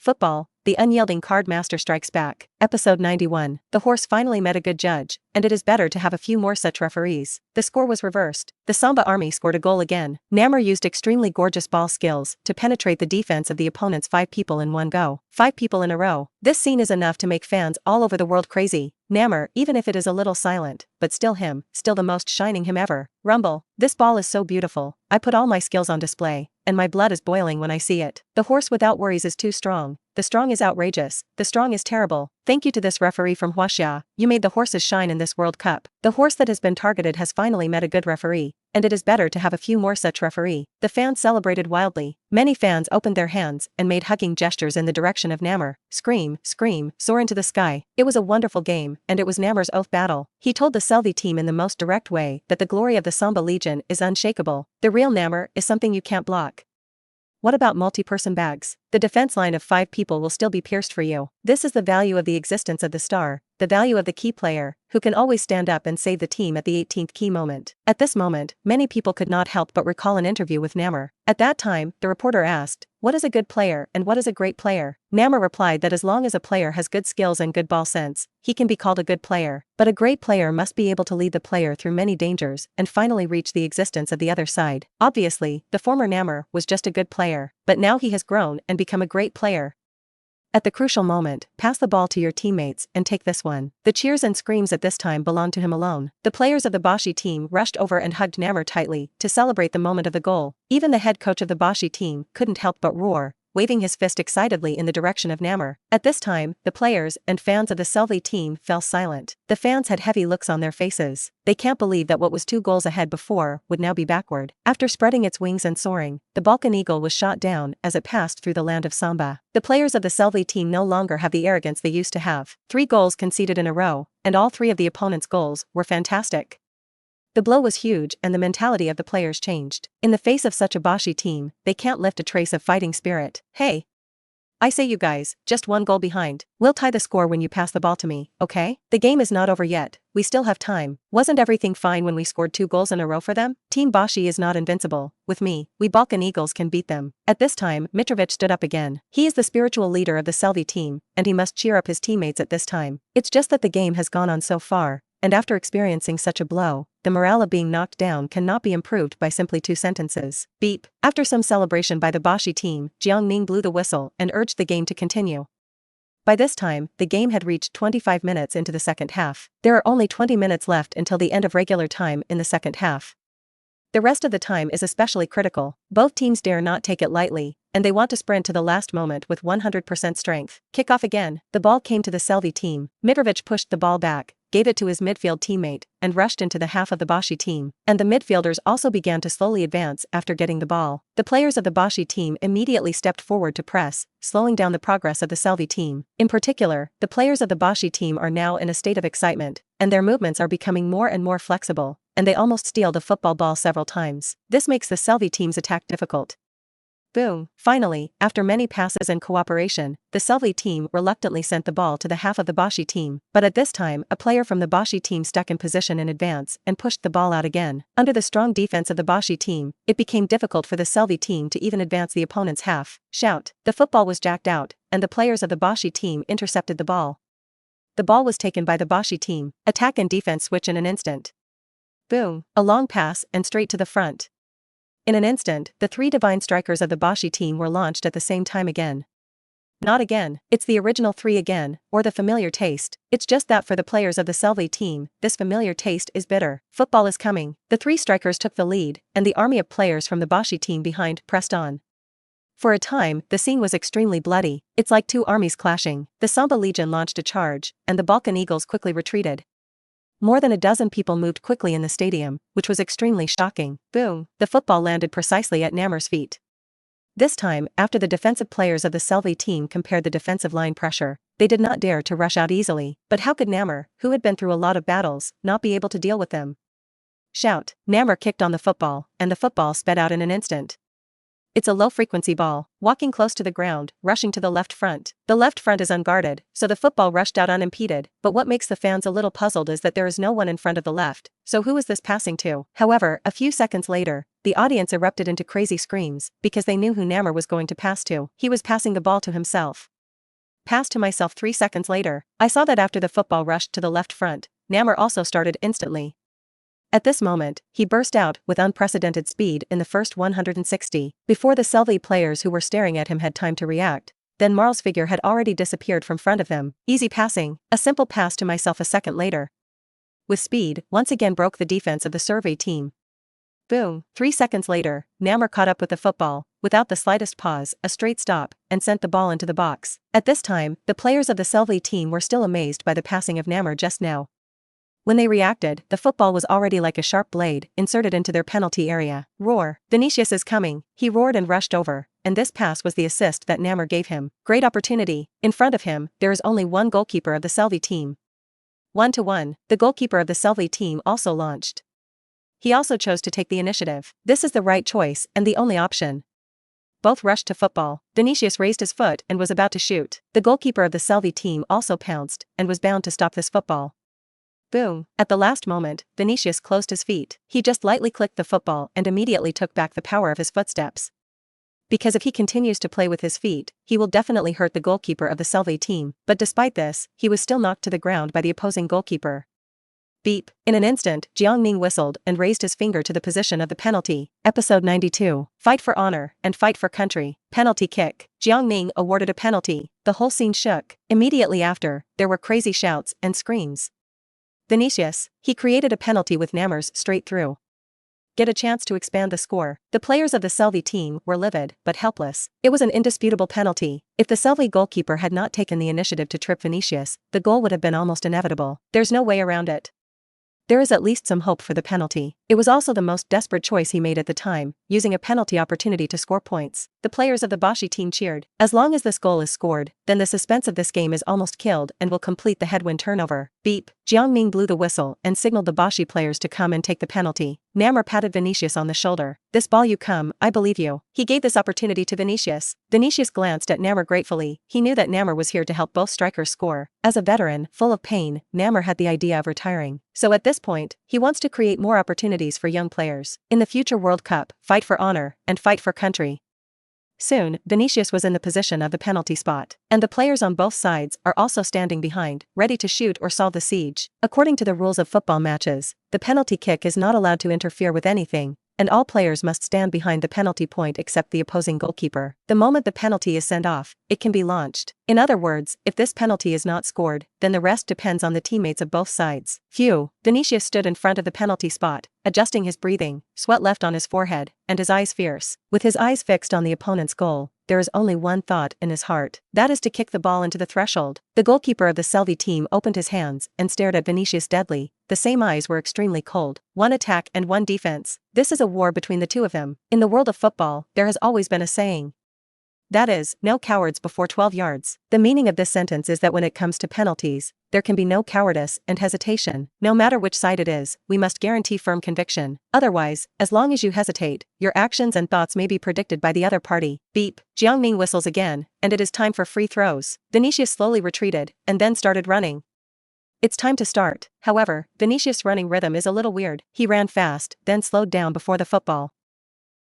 Football, the Unyielding Card Master Strikes Back. Episode 91. The horse finally met a good judge, and it is better to have a few more such referees. The score was reversed. The Samba army scored a goal again. Namor used extremely gorgeous ball skills to penetrate the defense of the opponent's 5 people in one go. 5 people in a row. This scene is enough to make fans all over the world crazy. Namor, even if it is a little silent, but still him, still the most shining him ever. Rumble. This ball is so beautiful. I put all my skills on display, and my blood is boiling when I see it. The horse without worries is too strong. The strong is outrageous. The strong is terrible. Thank you to this referee from Huaxia. You made the horses shine in this World Cup. The horse that has been targeted has finally met a good referee, and it is better to have a few more such referee. The fans celebrated wildly. Many fans opened their hands and made hugging gestures in the direction of Namor. Scream, scream, soar into the sky. It was a wonderful game, and it was Namor's oath battle. He told the Selvi team in the most direct way that the glory of the Samba Legion is unshakable. The real Namor is something you can't block. What about multi-person bags? The defense line of 5 people will still be pierced for you. This is the value of the existence of the star, the value of the key player, who can always stand up and save the team at the 18th key moment. At this moment, many people could not help but recall an interview with Namor. At that time, the reporter asked, "What is a good player and what is a great player?" Namor replied that as long as a player has good skills and good ball sense, he can be called a good player. But a great player must be able to lead the player through many dangers and finally reach the existence of the other side. Obviously, the former Namor was just a good player, but now he has grown and become a great player. At the crucial moment, pass the ball to your teammates and take this one. The cheers and screams at this time belonged to him alone. The players of the Boshi team rushed over and hugged Namor tightly to celebrate the moment of the goal. Even the head coach of the Boshi team couldn't help but roar, waving his fist excitedly in the direction of Namor. At this time, the players and fans of the Selvi team fell silent. The fans had heavy looks on their faces. They can't believe that what was 2 goals ahead before would now be backward. After spreading its wings and soaring, the Balkan Eagle was shot down as it passed through the land of Samba. The players of the Selvi team no longer have the arrogance they used to have. 3 goals conceded in a row, and all 3 of the opponent's goals were fantastic. The blow was huge and the mentality of the players changed. In the face of such a Boshi team, they can't lift a trace of fighting spirit. Hey! I say you guys, just 1 goal behind. We'll tie the score when you pass the ball to me, okay? The game is not over yet, we still have time. Wasn't everything fine when we scored 2 goals in a row for them? Team Boshi is not invincible. With me, we Balkan Eagles can beat them. At this time, Mitrovic stood up again. He is the spiritual leader of the Selvi team, and he must cheer up his teammates at this time. It's just that the game has gone on so far, and after experiencing such a blow, the morale of being knocked down cannot be improved by simply 2 sentences. Beep. After some celebration by the Boshi team, Jiang Ning blew the whistle and urged the game to continue. By this time, the game had reached 25 minutes into the second half. There are only 20 minutes left until the end of regular time in the second half. The rest of the time is especially critical. Both teams dare not take it lightly, and they want to sprint to the last moment with 100% strength. Kick off again. The ball came to the Selvi team. Mitrovic pushed the ball back, gave it to his midfield teammate, and rushed into the half of the Boshi team. And the midfielders also began to slowly advance after getting the ball. The players of the Boshi team immediately stepped forward to press, slowing down the progress of the Selvi team. In particular, the players of the Boshi team are now in a state of excitement, and their movements are becoming more and more flexible, and they almost steal the football ball several times. This makes the Selvi team's attack difficult. Boom. Finally, after many passes and cooperation, the Selvi team reluctantly sent the ball to the half of the Boshi team. But at this time, a player from the Boshi team stuck in position in advance and pushed the ball out again. Under the strong defense of the Boshi team, it became difficult for the Selvi team to even advance the opponent's half. Shout. The football was jacked out, and the players of the Boshi team intercepted the ball. The ball was taken by the Boshi team. Attack and defense switch in an instant. Boom. A long pass and straight to the front. In an instant, the 3 divine strikers of the Boshi team were launched at the same time again. Not again. It's the original 3 again, or the familiar taste. It's just that for the players of the Selvi team, this familiar taste is bitter. Football is coming. The 3 strikers took the lead, and the army of players from the Boshi team behind pressed on. For a time, the scene was extremely bloody. It's like 2 armies clashing. The Samba Legion launched a charge, and the Balkan Eagles quickly retreated. More than a dozen people moved quickly in the stadium, which was extremely shocking. Boom. The football landed precisely at Namor's feet. This time, after the defensive players of the Selvi team compared the defensive line pressure, they did not dare to rush out easily. But how could Namor, who had been through a lot of battles, not be able to deal with them? Shout. Namor kicked on the football, and the football sped out in an instant. It's a low-frequency ball, walking close to the ground, rushing to the left front. The left front is unguarded, so the football rushed out unimpeded, but what makes the fans a little puzzled is that there is no one in front of the left, so who is this passing to? However, a few seconds later, the audience erupted into crazy screams, because they knew who Namor was going to pass to. He was passing the ball to himself. Pass to myself 3 seconds later. I saw that after the football rushed to the left front, Namor also started instantly. At this moment, he burst out with unprecedented speed in the first 160, before the Selvi players who were staring at him had time to react. Then Marl's figure had already disappeared from front of them. Easy passing, a simple pass to myself a second later. With speed, once again broke the defense of the survey team. Boom, 3 seconds later, Namor caught up with the football, without the slightest pause, a straight stop, and sent the ball into the box. At this time, the players of the Selvi team were still amazed by the passing of Namor just now. When they reacted, the football was already like a sharp blade, inserted into their penalty area. Roar, Vinicius is coming, he roared and rushed over, and this pass was the assist that Namor gave him. Great opportunity. In front of him, there is only one goalkeeper of the Selvi team. 1-1, the goalkeeper of the Selvi team also launched. He also chose to take the initiative. This is the right choice, and the only option. Both rushed to football. Vinicius raised his foot and was about to shoot. The goalkeeper of the Selvi team also pounced, and was bound to stop this football. Boom. At the last moment, Vinicius closed his feet. He just lightly clicked the football and immediately took back the power of his footsteps. Because if he continues to play with his feet, he will definitely hurt the goalkeeper of the Selvi team, but despite this, he was still knocked to the ground by the opposing goalkeeper. Beep. In an instant, Jiang Ning whistled and raised his finger to the position of the penalty. Episode 92. Fight for honor and fight for country. Penalty kick. Jiang Ning awarded a penalty. The whole scene shook. Immediately after, there were crazy shouts and screams. Vinicius, he created a penalty with Namor's straight through. Get a chance to expand the score. The players of the Selvi team were livid, but helpless. It was an indisputable penalty. If the Selvi goalkeeper had not taken the initiative to trip Vinicius, the goal would have been almost inevitable. There's no way around it. There is at least some hope for the penalty. It was also the most desperate choice he made at the time, using a penalty opportunity to score points. The players of the Boshi team cheered. As long as this goal is scored, then the suspense of this game is almost killed and will complete the headwind turnover. Beep. Jiang Ning blew the whistle and signaled the Boshi players to come and take the penalty. Namor patted Vinicius on the shoulder. This ball you come, I believe you. He gave this opportunity to Vinicius. Vinicius glanced at Namor gratefully. He knew that Namor was here to help both strikers score. As a veteran, full of pain, Namor had the idea of retiring. So at this point, he wants to create more opportunities for young players. In the future World Cup, fight for honor and fight for country. Soon, Vinicius was in the position of the penalty spot, and the players on both sides are also standing behind, ready to shoot or solve the siege. According to the rules of football matches, the penalty kick is not allowed to interfere with anything, and all players must stand behind the penalty point except the opposing goalkeeper. The moment the penalty is sent off, it can be launched. In other words, if this penalty is not scored, then the rest depends on the teammates of both sides. Phew. Vinicius stood in front of the penalty spot, adjusting his breathing, sweat left on his forehead, and his eyes fierce. With his eyes fixed on the opponent's goal, there is only one thought in his heart. That is to kick the ball into the threshold. The goalkeeper of the Selvi team opened his hands and stared at Vinicius deadly. The same eyes were extremely cold. One attack and one defense. This is a war between the two of them. In the world of football, there has always been a saying. That is, no cowards before 12 yards. The meaning of this sentence is that when it comes to penalties, there can be no cowardice and hesitation. No matter which side it is, we must guarantee firm conviction. Otherwise, as long as you hesitate, your actions and thoughts may be predicted by the other party. Beep. Jiang Ning whistles again, and it is time for free throws. Vinicius slowly retreated, and then started running. It's time to start. However, Vinicius' running rhythm is a little weird. He ran fast, then slowed down before the football.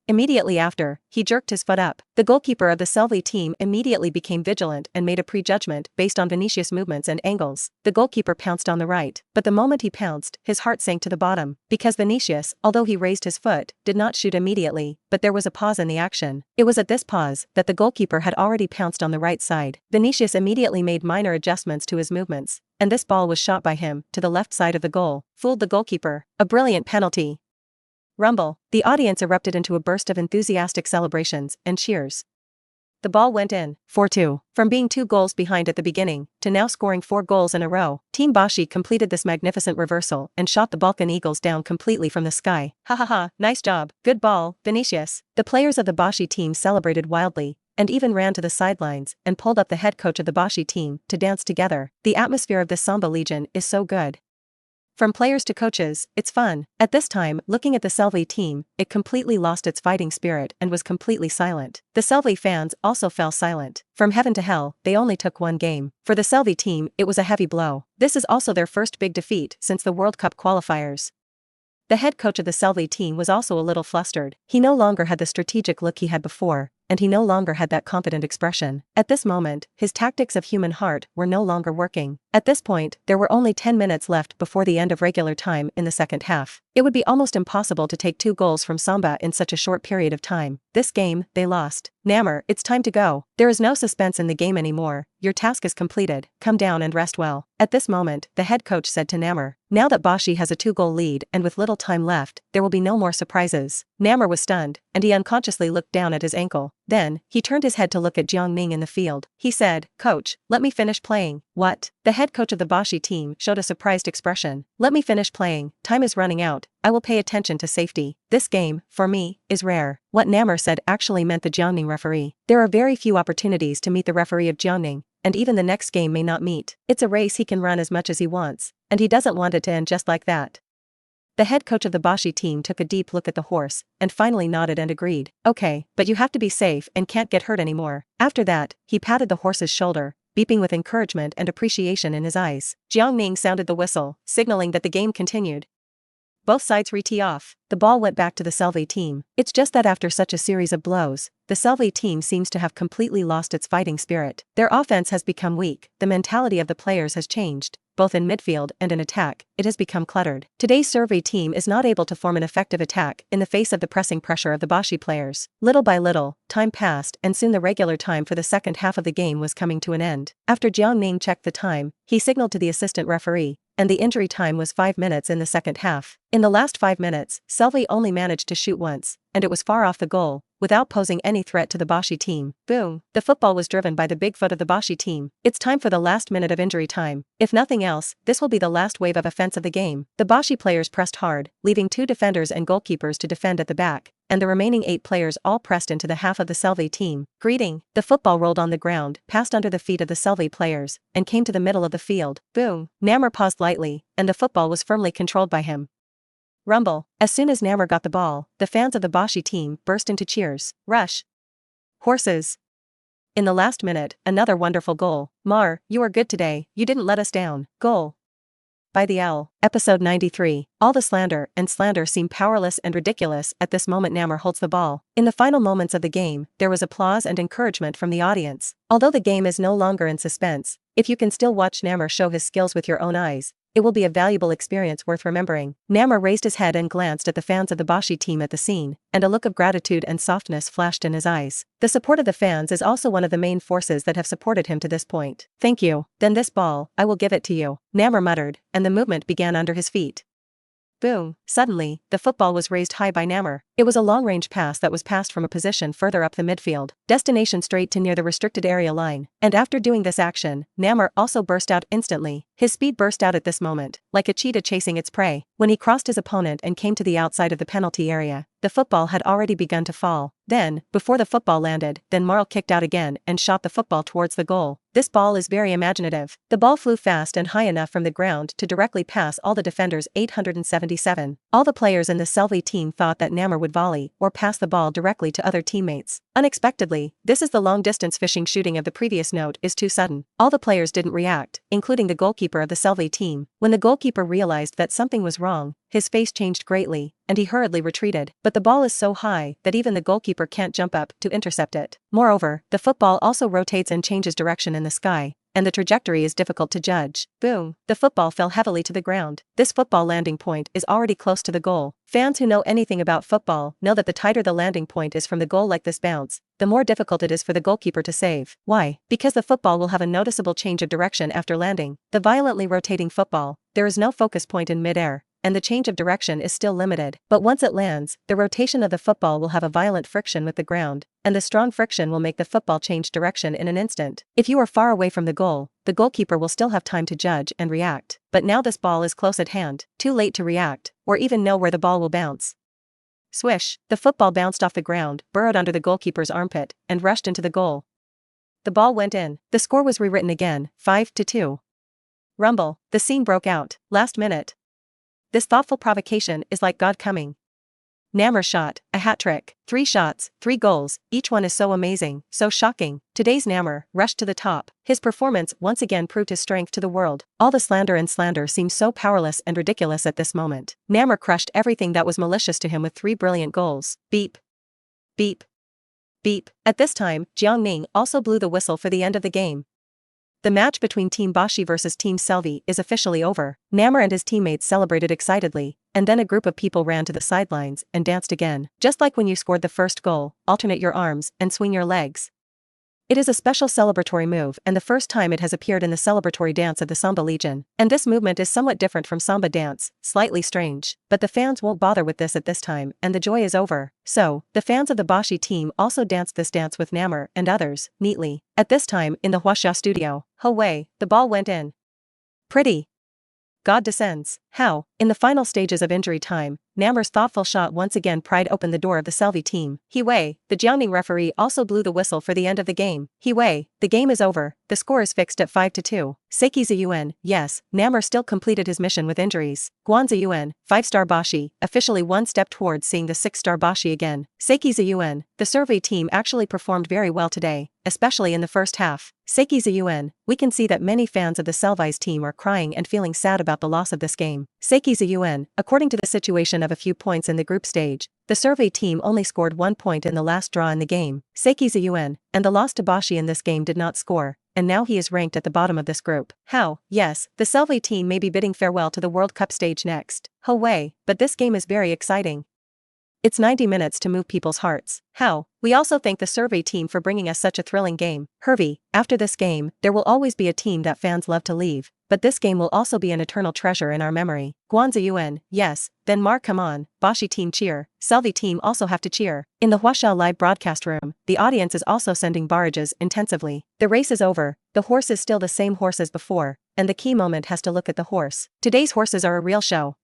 Immediately after, he jerked his foot up. The goalkeeper of the Selvi team immediately became vigilant and made a prejudgment based on Vinicius' movements and angles. The goalkeeper pounced on the right, but the moment he pounced, his heart sank to the bottom, because Vinicius, although he raised his foot, did not shoot immediately, but there was a pause in the action. It was at this pause that the goalkeeper had already pounced on the right side. Vinicius immediately made minor adjustments to his movements, and this ball was shot by him to the left side of the goal. Fooled the goalkeeper. A brilliant penalty. Rumble. The audience erupted into a burst of enthusiastic celebrations and cheers. The ball went in. 4-2. From being 2 goals behind at the beginning, to now scoring 4 goals in a row, Team Boshi completed this magnificent reversal and shot the Balkan Eagles down completely from the sky. Ha ha ha, nice job, good ball, Vinicius. The players of the Boshi team celebrated wildly, and even ran to the sidelines and pulled up the head coach of the Boshi team to dance together. The atmosphere of this Samba Legion is so good. From players to coaches, it's fun. At this time, looking at the Selvi team, it completely lost its fighting spirit and was completely silent. The Selvi fans also fell silent. From heaven to hell, they only took one game. For the Selvi team, it was a heavy blow. This is also their first big defeat since the World Cup qualifiers. The head coach of the Selvi team was also a little flustered. He no longer had the strategic look he had before, and he no longer had that confident expression. At this moment, his tactics of human heart were no longer working. At this point, there were only 10 minutes left before the end of regular time in the second half. It would be almost impossible to take 2 goals from Samba in such a short period of time. This game, they lost. Namor, it's time to go. There is no suspense in the game anymore. Your task is completed. Come down and rest well. At this moment, the head coach said to Namor, now that Bashi has a 2-goal lead and with little time left, there will be no more surprises. Namor was stunned, and he unconsciously looked down at his ankle. Then, he turned his head to look at Jiang Ning in the field. He said, Coach, let me finish playing. What? The head coach of the Bashi team showed a surprised expression. Let me finish playing. Time is running out. I will pay attention to safety. This game, for me, is rare. What Namor said actually meant the Jiang Ning referee. There are very few opportunities to meet the referee of Jiang Ning, and even the next game may not meet. It's a race he can run as much as he wants, and he doesn't want it to end just like that. The head coach of the Bashi team took a deep look at the horse, and finally nodded and agreed. Okay, but you have to be safe and can't get hurt anymore. After that, he patted the horse's shoulder, beeping with encouragement and appreciation in his eyes. Jiang Ning sounded the whistle, signaling that the game continued. Both sides re-tee off. The ball went back to the Selvi team. It's just that after such a series of blows, the Selvi team seems to have completely lost its fighting spirit. Their offense has become weak, the mentality of the players has changed. Both in midfield and in attack, it has become cluttered. Today's Selvi team is not able to form an effective attack in the face of the pressing pressure of the Bashi players. Little by little, time passed and soon the regular time for the second half of the game was coming to an end. After Jiang Ning checked the time, he signaled to the assistant referee, and the injury time was 5 minutes in the second half. In the last 5 minutes, Selvi only managed to shoot once, and it was far off the goal, without posing any threat to the Bashi team. Boom! The football was driven by the big foot of the Bashi team. It's time for the last minute of injury time. If nothing else, this will be the last wave of offense of the game. The Bashi players pressed hard, leaving 2 defenders and goalkeepers to defend at the back, and the remaining 8 players all pressed into the half of the Selvi team. Greeting! The football rolled on the ground, passed under the feet of the Selvi players, and came to the middle of the field. Boom! Namor paused lightly, and the football was firmly controlled by him. Rumble. As soon as Namor got the ball, the fans of the Bashi team burst into cheers. Rush! Horses! In the last minute, another wonderful goal. Mar, you are good today, you didn't let us down. Goal! By the L. Episode 93. All the slander seem powerless and ridiculous at this moment. Namor holds the ball. In the final moments of the game, there was applause and encouragement from the audience. Although the game is no longer in suspense, if you can still watch Namor show his skills with your own eyes, it will be a valuable experience worth remembering. Namor raised his head and glanced at the fans of the Bashi team at the scene, and a look of gratitude and softness flashed in his eyes. The support of the fans is also one of the main forces that have supported him to this point. Thank you. Then this ball, I will give it to you, Namor muttered, and the movement began under his feet. Boom! Suddenly, the football was raised high by Namor. It was a long-range pass that was passed from a position further up the midfield, destination straight to near the restricted area line. And after doing this action, Namor also burst out instantly. His speed burst out at this moment, like a cheetah chasing its prey. When he crossed his opponent and came to the outside of the penalty area, the football had already begun to fall. Then, before the football landed, Marl kicked out again and shot the football towards the goal. This ball is very imaginative. The ball flew fast and high enough from the ground to directly pass all the defenders. 877. All the players in the Selvi team thought that Namor would volley or pass the ball directly to other teammates. Unexpectedly, this is the long-distance fishing shooting of the previous note is too sudden. All the players didn't react, including the goalkeeper of the Selvi team. When the goalkeeper realized that something was wrong, his face changed greatly, and he hurriedly retreated. But the ball is so high that even the goalkeeper can't jump up to intercept it. Moreover, the football also rotates and changes direction in the sky, and the trajectory is difficult to judge. Boom! The football fell heavily to the ground. This football landing point is already close to the goal. Fans who know anything about football know that the tighter the landing point is from the goal like this bounce, the more difficult it is for the goalkeeper to save. Why? Because the football will have a noticeable change of direction after landing. The violently rotating football, there is no focus point in midair, and the change of direction is still limited. But once it lands, the rotation of the football will have a violent friction with the ground, and the strong friction will make the football change direction in an instant. If you are far away from the goal, the goalkeeper will still have time to judge and react. But now this ball is close at hand, too late to react, or even know where the ball will bounce. Swish! The football bounced off the ground, burrowed under the goalkeeper's armpit, and rushed into the goal. The ball went in. The score was rewritten again, 5-2. Rumble! The scene broke out. Last minute. This thoughtful provocation is like God coming. Nammer's shot, a hat trick. 3 shots, 3 goals, each one is so amazing, so shocking. Today's Nammer rushed to the top. His performance once again proved his strength to the world. All the slander seemed so powerless and ridiculous at this moment. Nammer crushed everything that was malicious to him with 3 brilliant goals. Beep. Beep. Beep. At this time, Jiang Ning also blew the whistle for the end of the game. The match between Team Bashi versus Team Selvi is officially over. Nammer and his teammates celebrated excitedly, and then a group of people ran to the sidelines and danced again. Just like when you scored the first goal, alternate your arms and swing your legs. It is a special celebratory move and the first time it has appeared in the celebratory dance of the Samba Legion. And this movement is somewhat different from Samba dance, slightly strange. But the fans won't bother with this at this time and the joy is over. So, the fans of the Bashi team also danced this dance with Nammer and others, neatly. At this time, in the Huasha studio, Ho Wei, the ball went in. Pretty. God descends. How? In the final stages of injury time, Nammer's thoughtful shot once again pried open the door of the Selvi team. He Wei, the Jiang Ning referee also blew the whistle for the end of the game. He Wei, the game is over, the score is fixed at 5-2. Seiki Ziyuan, yes, Nammer still completed his mission with injuries. Guan Ziyuan, 5-star Bashi, officially one step towards seeing the 6-star Bashi again. Seiki Ziyuan, the survey team actually performed very well today, especially in the first half. Seiki Ziyuan, we can see that many fans of the Selvi's team are crying and feeling sad about the loss of this game. Seiki Ziyuan, according to the situation of a few points in the group stage, the survey team only scored 1 point in the last draw in the game. Seiki Ziyuan, and the loss to Bashi in this game did not score, and now he is ranked at the bottom of this group. How? Yes, the Selvi team may be bidding farewell to the World Cup stage next. Ho Wei, but this game is very exciting. It's 90 minutes to move people's hearts. How? We also thank the survey team for bringing us such a thrilling game. Hervey, after this game, there will always be a team that fans love to leave, but this game will also be an eternal treasure in our memory. Guan Ziyuan, yes, then Mark come on, Bashi team cheer, Selvi team also have to cheer. In the Huasha live broadcast room, the audience is also sending barrages intensively. The race is over, the horse is still the same horse as before, and the key moment has to look at the horse. Today's horses are a real show.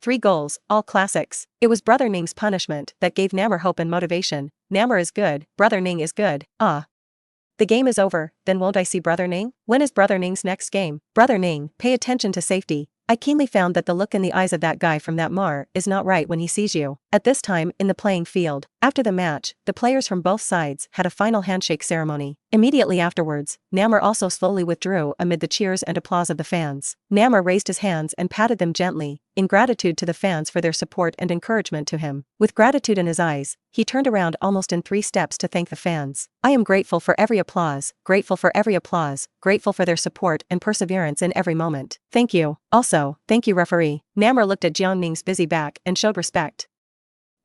3 goals, all classics. It was Brother Ning's punishment that gave Nammer hope and motivation. Nammer is good, Brother Ning is good. Ah. The game is over, then won't I see Brother Ning? When is Brother Ning's next game? Brother Ning, pay attention to safety. I keenly found that the look in the eyes of that guy from that Mar is not right when he sees you. At this time, in the playing field, after the match, the players from both sides had a final handshake ceremony. Immediately afterwards, Nammer also slowly withdrew amid the cheers and applause of the fans. Nammer raised his hands and patted them gently, in gratitude to the fans for their support and encouragement to him. With gratitude in his eyes, he turned around almost in 3 steps to thank the fans. I am grateful for every applause, grateful for every applause, grateful for their support and perseverance in every moment. Thank you. Also, thank you referee. Nammer looked at Jiang Ning's busy back and showed respect.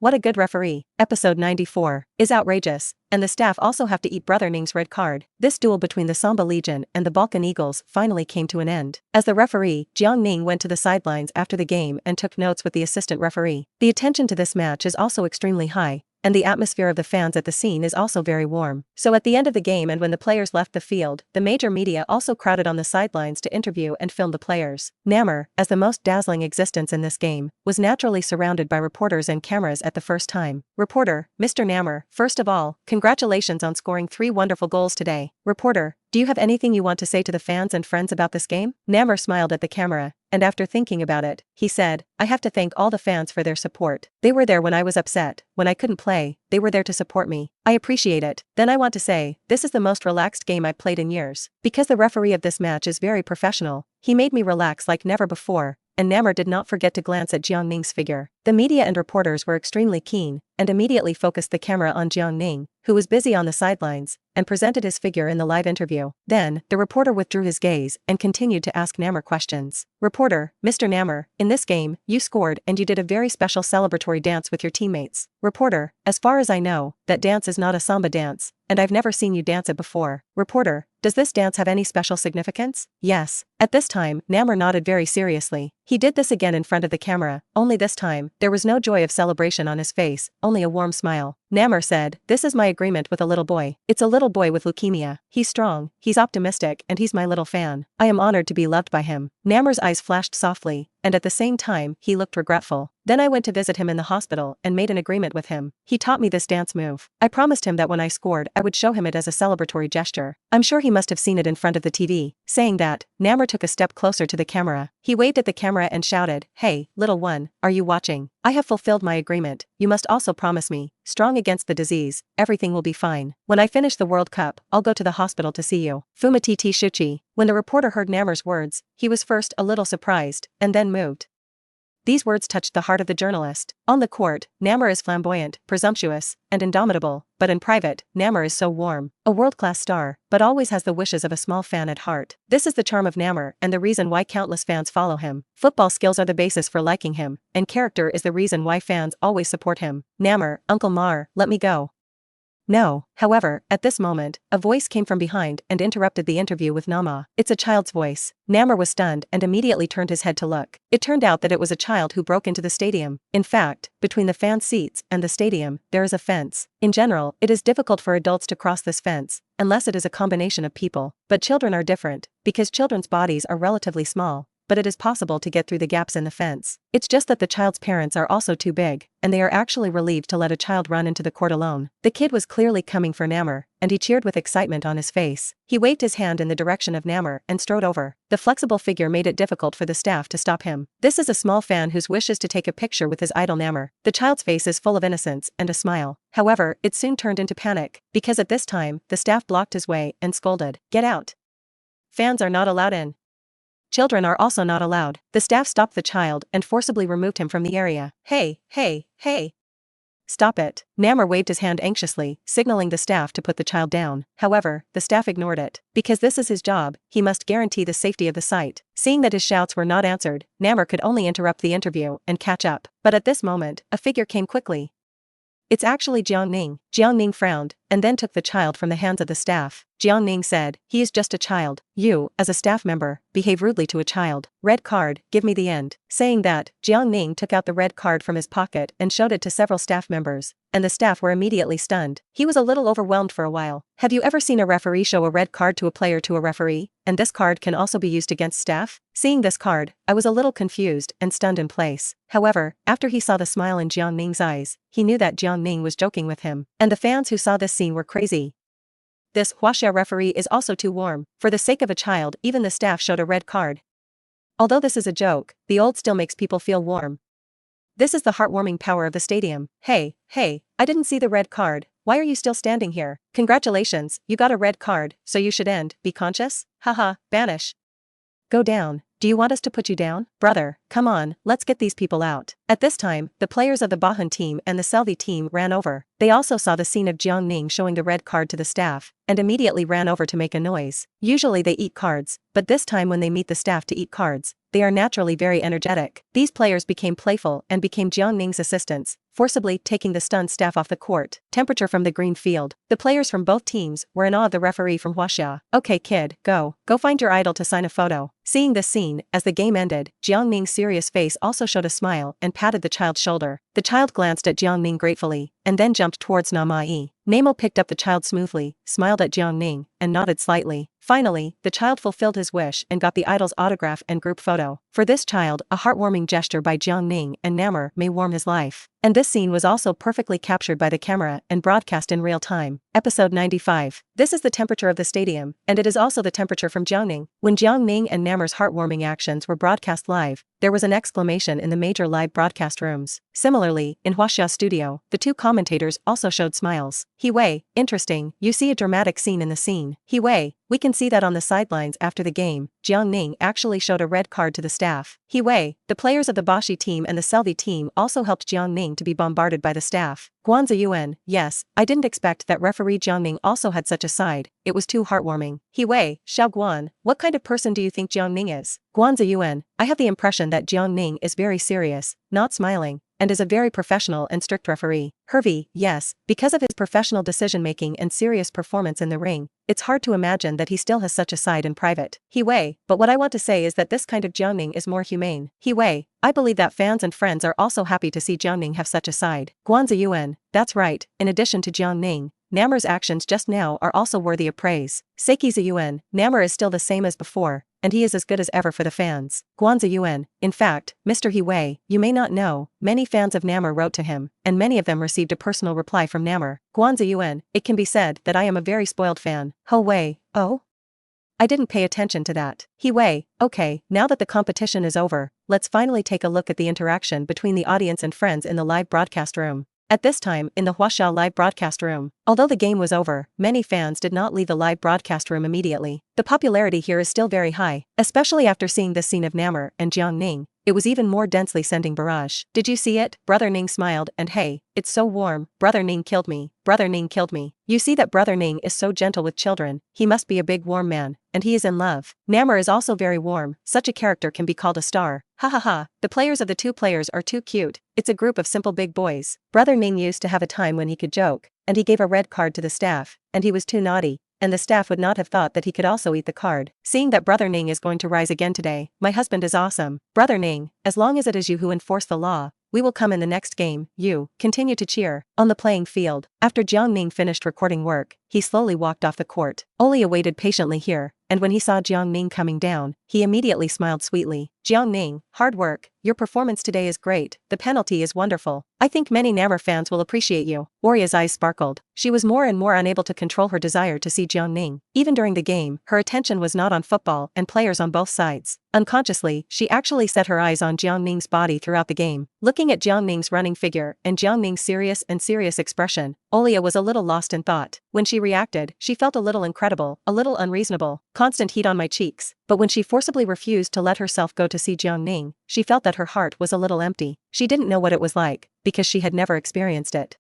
What a good referee. Episode 94 is outrageous, and the staff also have to eat Brother Ning's red card. This duel between the Samba Legion and the Balkan Eagles finally came to an end. As the referee, Jiang Ning went to the sidelines after the game and took notes with the assistant referee. The attention to this match is also extremely high, and the atmosphere of the fans at the scene is also very warm. So at the end of the game and when the players left the field, the major media also crowded on the sidelines to interview and film the players. Nammer, as the most dazzling existence in this game, was naturally surrounded by reporters and cameras at the first time. Reporter, Mr. Nammer, first of all, congratulations on scoring 3 wonderful goals today. Reporter, do you have anything you want to say to the fans and friends about this game? Nammer smiled at the camera, and after thinking about it, he said, I have to thank all the fans for their support. They were there when I was upset, when I couldn't play, they were there to support me. I appreciate it. Then I want to say, this is the most relaxed game I've played in years. Because the referee of this match is very professional, he made me relax like never before, and Nammer did not forget to glance at Jiang Ning's figure. The media and reporters were extremely keen, and immediately focused the camera on Jiang Ning, who was busy on the sidelines, and presented his figure in the live interview. Then, the reporter withdrew his gaze and continued to ask Nammer questions. Reporter, Mr. Nammer, in this game, you scored and you did a very special celebratory dance with your teammates. Reporter, as far as I know, that dance is not a samba dance, and I've never seen you dance it before. Reporter, does this dance have any special significance? Yes. At this time, Nammer nodded very seriously. He did this again in front of the camera, only this time, there was no joy of celebration on his face, only a warm smile. Nammer said, this is my agreement with a little boy. It's a little boy with leukemia. He's strong, he's optimistic, and he's my little fan. I am honored to be loved by him. Nammer's eyes flashed softly, and at the same time, he looked regretful. Then I went to visit him in the hospital and made an agreement with him. He taught me this dance move. I promised him that when I scored, I would show him it as a celebratory gesture. I'm sure he must have seen it in front of the TV. Saying that, Namor took a step closer to the camera. He waved at the camera and shouted, "Hey, little one, are you watching? I have fulfilled my agreement. You must also promise me, strong against the disease, everything will be fine. When I finish the World Cup, I'll go to the hospital to see you. Fumatiti Shuchi." When the reporter heard Namor's words, he was first a little surprised, and then moved. These words touched the heart of the journalist. On the court, Namor is flamboyant, presumptuous, and indomitable, but in private, Namor is so warm. A world-class star, but always has the wishes of a small fan at heart. This is the charm of Namor and the reason why countless fans follow him. Football skills are the basis for liking him, and character is the reason why fans always support him. Namor, Uncle Mar, let me go. No. However, at this moment, a voice came from behind and interrupted the interview with Nama. It's a child's voice. Namor was stunned and immediately turned his head to look. It turned out that it was a child who broke into the stadium. In fact, between the fan seats and the stadium, there is a fence. In general, it is difficult for adults to cross this fence, unless it is a combination of people. But children are different, because children's bodies are relatively small, but it is possible to get through the gaps in the fence. It's just that the child's parents are also too big, and they are actually relieved to let a child run into the court alone. The kid was clearly coming for Namor, and he cheered with excitement on his face. He waved his hand in the direction of Namor and strode over. The flexible figure made it difficult for the staff to stop him. This is a small fan whose wish is to take a picture with his idol Namor. The child's face is full of innocence and a smile. However, it soon turned into panic, because at this time, the staff blocked his way and scolded, "Get out! Fans are not allowed in. Children are also not allowed." The staff stopped the child and forcibly removed him from the area. "Hey, hey, hey! Stop it." Namor waved his hand anxiously, signaling the staff to put the child down. However, the staff ignored it. Because this is his job, he must guarantee the safety of the site. Seeing that his shouts were not answered, Namor could only interrupt the interview and catch up. But at this moment, a figure came quickly. It's actually Jiang Ning. Jiang Ning frowned, and then took the child from the hands of the staff. Jiang Ning said, "He is just a child. You, as a staff member, behave rudely to a child. Red card, give me the end." Saying that, Jiang Ning took out the red card from his pocket and showed it to several staff members, and the staff were immediately stunned. He was a little overwhelmed for a while. Have you ever seen a referee show a red card to a player to a referee? And this card can also be used against staff? Seeing this card, I was a little confused and stunned in place. However, after he saw the smile in Jiang Ning's eyes, he knew that Jiang Ning was joking with him. And the fans who saw this scene were crazy. This Huaxia referee is also too warm. For the sake of a child, even the staff showed a red card. Although this is a joke, the old still makes people feel warm. This is the heartwarming power of the stadium. Hey, I didn't see the red card. Why are you still standing here? Congratulations, you got a red card, so you should end. Be conscious? Haha, banish. Go down. Do you want us to put you down? Brother, come on, let's get these people out. At this time, the players of the Bahun team and the Selvi team ran over. They also saw the scene of Jiang Ning showing the red card to the staff, and immediately ran over to make a noise. Usually they eat cards, but this time when they meet the staff to eat cards, they are naturally very energetic. These players became playful and became Jiang Ning's assistants, forcibly taking the stunned staff off the court. Temperature from the green field. The players from both teams were in awe of the referee from Huaxia. "Okay kid, go find your idol to sign a photo." Seeing this scene, as the game ended, Jiang Ning's serious face also showed a smile and patted the child's shoulder. The child glanced at Jiang Ning gratefully, and then jumped towards Namai. Nemo picked up the child smoothly, smiled at Jiang Ning, and nodded slightly. Finally, the child fulfilled his wish and got the idol's autograph and group photo. For this child, a heartwarming gesture by Jiang Ning and Namor may warm his life. And this scene was also perfectly captured by the camera and broadcast in real time. Episode 95. This is the temperature of the stadium, and it is also the temperature from Jiang Ning. When Jiang Ning and Namor's heartwarming actions were broadcast live, there was an exclamation in the major live broadcast rooms. Similarly, in Huaxia's studio, the two commentators also showed smiles. "He Wei, interesting, you see a dramatic scene in the scene. He Wei, we can see that on the sidelines after the game, Jiang Ning actually showed a red card to the staff. He Wei, the players of the Bashi team and the Selvi team also helped Jiang Ning to be bombarded by the staff. Guanzi Yuan, yes, I didn't expect that referee Jiang Ning also had such a side, it was too heartwarming. He Wei, Xiao Guan, what kind of person do you think Jiang Ning is? Guanzi Yuan, I have the impression that Jiang Ning is very serious, not smiling, and is a very professional and strict referee. Hervey, yes, because of his professional decision-making and serious performance in the ring, it's hard to imagine that he still has such a side in private. He Wei, but what I want to say is that this kind of Jiang Ning is more humane. He Wei, I believe that fans and friends are also happy to see Jiang Ning have such a side. Guanzi Yuan, that's right, in addition to Jiang Ning, Namor's actions just now are also worthy of praise. Seiki Ziyuan, Namor is still the same as before, and he is as good as ever for the fans. Guanzi Yuan, in fact, Mr. He Wei, you may not know, many fans of Namor wrote to him, and many of them received a personal reply from Namor. Guanzi Yuan, it can be said that I am a very spoiled fan. Ho Wei, oh? I didn't pay attention to that. Okay, now that the competition is over, let's finally take a look at the interaction between the audience and friends in the live broadcast room. At this time, in the Huaxiao live broadcast room, although the game was over, many fans did not leave the live broadcast room immediately. The popularity here is still very high, especially after seeing this scene of Namor and Jiang Ning. It was even more densely sending barrage. Did you see it? Brother Ning smiled and hey, it's so warm, Brother Ning killed me. Brother Ning killed me. You see that Brother Ning is so gentle with children, he must be a big warm man, and he is in love. Namor is also very warm, such a character can be called a star. Ha ha ha, the players of the two players are too cute, it's a group of simple big boys. Brother Ning used to have a time when he could joke, and he gave a red card to the staff, and he was too naughty. And the staff would not have thought that he could also eat the card. Seeing that Brother Ning is going to rise again today, my husband is awesome. Brother Ning, as long as it is you who enforce the law, we will come in the next game. You continue to cheer. On the playing field, after Jiang Ning finished recording work, he slowly walked off the court. Olia waited patiently here, and when he saw Jiang Ning coming down, he immediately smiled sweetly. Jiang Ning, hard work, your performance today is great, the penalty is wonderful. I think many Namor fans will appreciate you. Oria's eyes sparkled. She was more and more unable to control her desire to see Jiang Ning. Even during the game, her attention was not on football and players on both sides. Unconsciously, she actually set her eyes on Jiang Ning's body throughout the game. Looking at Jiang Ning's running figure and Jiang Ning's serious expression, Olia was a little lost in thought. When she reacted, she felt a little incredible, a little unreasonable, constant heat on my cheeks. But when she forcibly refused to let herself go to see Jiang Ning, she felt that her heart was a little empty. She didn't know what it was like, because she had never experienced it.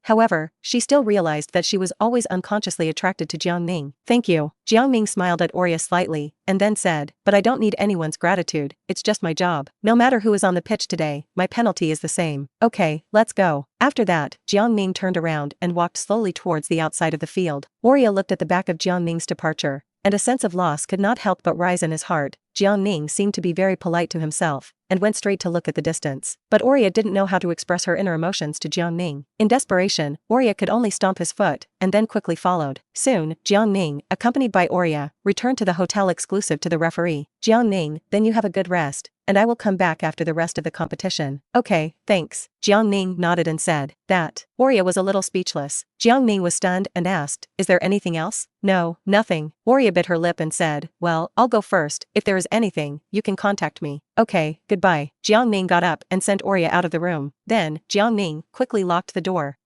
However, she still realized that she was always unconsciously attracted to Jiang Ning. Thank you. Jiang Ning smiled at Oria slightly, and then said, but I don't need anyone's gratitude, it's just my job. No matter who is on the pitch today, my penalty is the same. Okay, let's go. After that, Jiang Ning turned around and walked slowly towards the outside of the field. Oria looked at the back of Jiang Ning's departure, and a sense of loss could not help but rise in his heart. Jiang Ning seemed to be very polite to himself, and went straight to look at the distance. But Oria didn't know how to express her inner emotions to Jiang Ning. In desperation, Oria could only stomp his foot, and then quickly followed. Soon, Jiang Ning, accompanied by Oria, returned to the hotel exclusive to the referee. Jiang Ning, then you have a good rest, and I will come back after the rest of the competition. Okay, thanks. Jiang Ning nodded and said, that. Oria was a little speechless. Jiang Ning was stunned and asked, is there anything else? No, nothing. Oria bit her lip and said, well, I'll go first, if there is anything, you can contact me. Okay, goodbye. Jiang Ning got up and sent Oria out of the room. Then, Jiang Ning quickly locked the door.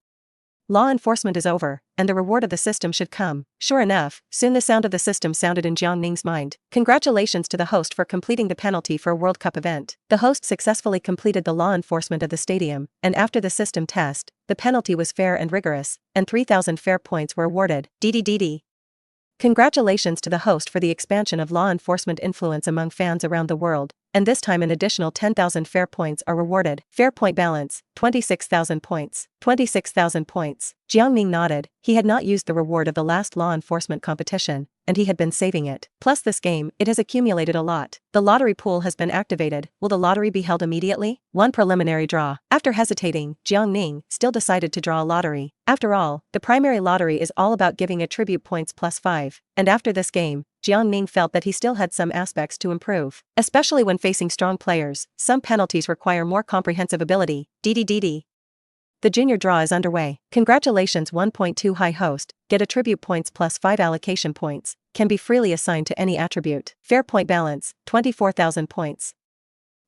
Law enforcement is over, and the reward of the system should come. Sure enough, soon the sound of the system sounded in Jiang Ning's mind. Congratulations to the host for completing the penalty for a World Cup event. The host successfully completed the law enforcement of the stadium, and after the system test, the penalty was fair and rigorous, and 3,000 fair points were awarded. DDDD. Congratulations to the host for the expansion of law enforcement influence among fans around the world, and this time an additional 10,000 fair points are rewarded. Fair point balance, 26,000 points. 26,000 points. Jiang Ning nodded. He had not used the reward of the last law enforcement competition, and he had been saving it. Plus this game, it has accumulated a lot. The lottery pool has been activated. Will the lottery be held immediately? One preliminary draw. After hesitating, Jiang Ning still decided to draw a lottery. After all, the primary lottery is all about giving attribute points +5, and after this game, Jiang Ning felt that he still had some aspects to improve. Especially when facing strong players, some penalties require more comprehensive ability. DDDD. The junior draw is underway. Congratulations 1.2 high host, get attribute points +5 allocation points, can be freely assigned to any attribute. Fair point balance, 24,000 points.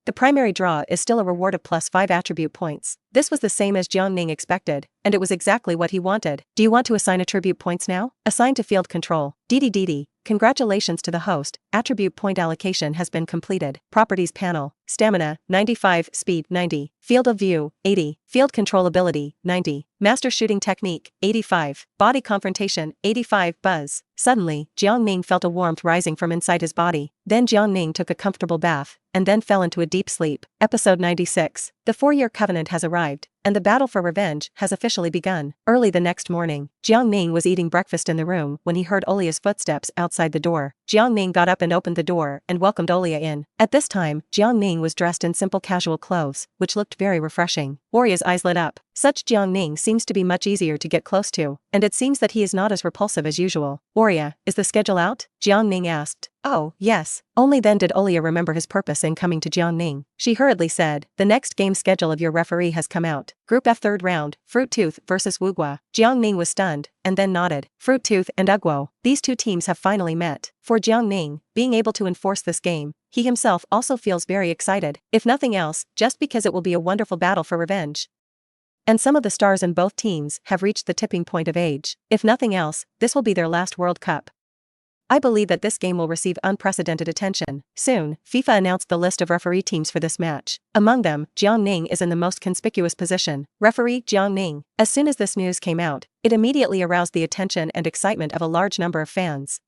The primary draw is still a reward of +5 attribute points. This was the same as Jiang Ning expected, and it was exactly what he wanted. Do you want to assign attribute points now? Assign to field control. DDDD. Congratulations to the host, attribute point allocation has been completed. Properties panel, stamina, 95, speed, 90, field of view, 80, field control ability, 90, master shooting technique, 85, body confrontation, 85, buzz. Suddenly, Jiang Ning felt a warmth rising from inside his body. Then Jiang Ning took a comfortable bath, and then fell into a deep sleep. Episode 96. The 4-year covenant has arrived, and the battle for revenge has officially begun. Early the next morning, Jiang Ning was eating breakfast in the room when he heard Olia's footsteps outside the door. Jiang Ning got up and opened the door and welcomed Olia in. At this time, Jiang Ning was dressed in simple casual clothes, which looked very refreshing. Oria's eyes lit up. Such Jiang Ning seems to be much easier to get close to, and it seems that he is not as repulsive as usual. Oria, is the schedule out? Jiang Ning asked. Oh, yes. Only then did Olia remember his purpose in coming to Jiang Ning. She hurriedly said, the next game schedule of your referee has come out. Group F third round, Fruit Tooth versus Wugwa. Jiang Ning was stunned, and then nodded. Fruit Tooth and Ugwo. These two teams have finally met. For Jiang Ning, being able to enforce this game, he himself also feels very excited. If nothing else, just because it will be a wonderful battle for revenge. And some of the stars in both teams have reached the tipping point of age. If nothing else, this will be their last World Cup. I believe that this game will receive unprecedented attention. Soon, FIFA announced the list of referee teams for this match. Among them, Jiang Ning is in the most conspicuous position. Referee Jiang Ning. As soon as this news came out, it immediately aroused the attention and excitement of a large number of fans.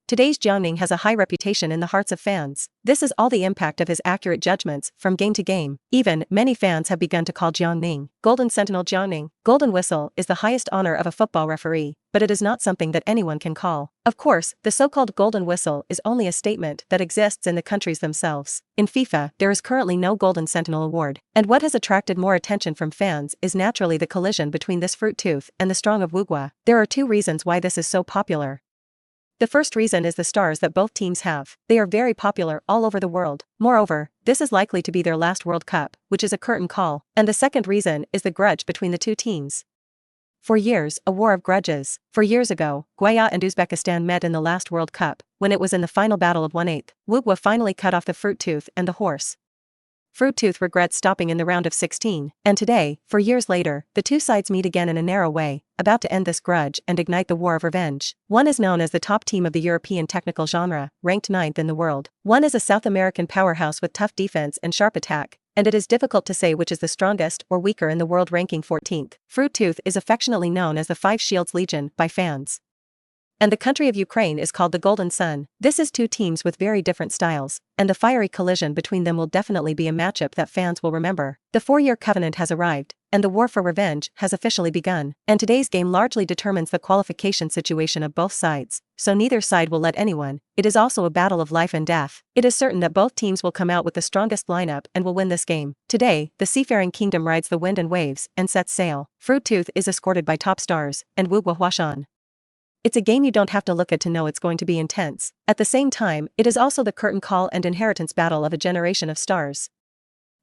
Today's Jiang Ning has a high reputation in the hearts of fans. This is all the impact of his accurate judgments from game to game. Even, many fans have begun to call Jiang Ning Golden Sentinel Jiang Ning. Golden Whistle is the highest honor of a football referee, but it is not something that anyone can call. Of course, the so-called Golden Whistle is only a statement that exists in the countries themselves. In FIFA, there is currently no Golden Sentinel award, and what has attracted more attention from fans is naturally the collision between this Fruit Tooth and the Strong of Wugwa. There are two reasons why this is so popular. The first reason is the stars that both teams have. They are very popular all over the world. Moreover, this is likely to be their last World Cup, which is a curtain call. And the second reason is the grudge between the two teams. For years, a war of grudges. For years ago, Guaya and Uzbekistan met in the last World Cup, when it was in the final battle of 1/8. Wugwa finally cut off the Fruit Tooth and the horse. Fruit Tooth regrets stopping in the round of 16, and today, 4 years later, the two sides meet again in a narrow way, about to end this grudge and ignite the war of revenge. One is known as the top team of the European technical genre, ranked 9th in the world. One is a South American powerhouse with tough defense and sharp attack, and it is difficult to say which is the strongest or weaker in the world, ranking 14th. Fruit Tooth is affectionately known as the Five Shields Legion by fans. And the country of Ukraine is called the Golden Sun. This is two teams with very different styles, and the fiery collision between them will definitely be a matchup that fans will remember. The 4-year covenant has arrived, and the war for revenge has officially begun. And today's game largely determines the qualification situation of both sides, so neither side will let anyone. It is also a battle of life and death. It is certain that both teams will come out with the strongest lineup and will win this game. Today, the seafaring kingdom rides the wind and waves and sets sail. Fruit Tooth is escorted by top stars, and Wugwa Huashan. It's a game you don't have to look at to know it's going to be intense. At the same time, it is also the curtain call and inheritance battle of a generation of stars.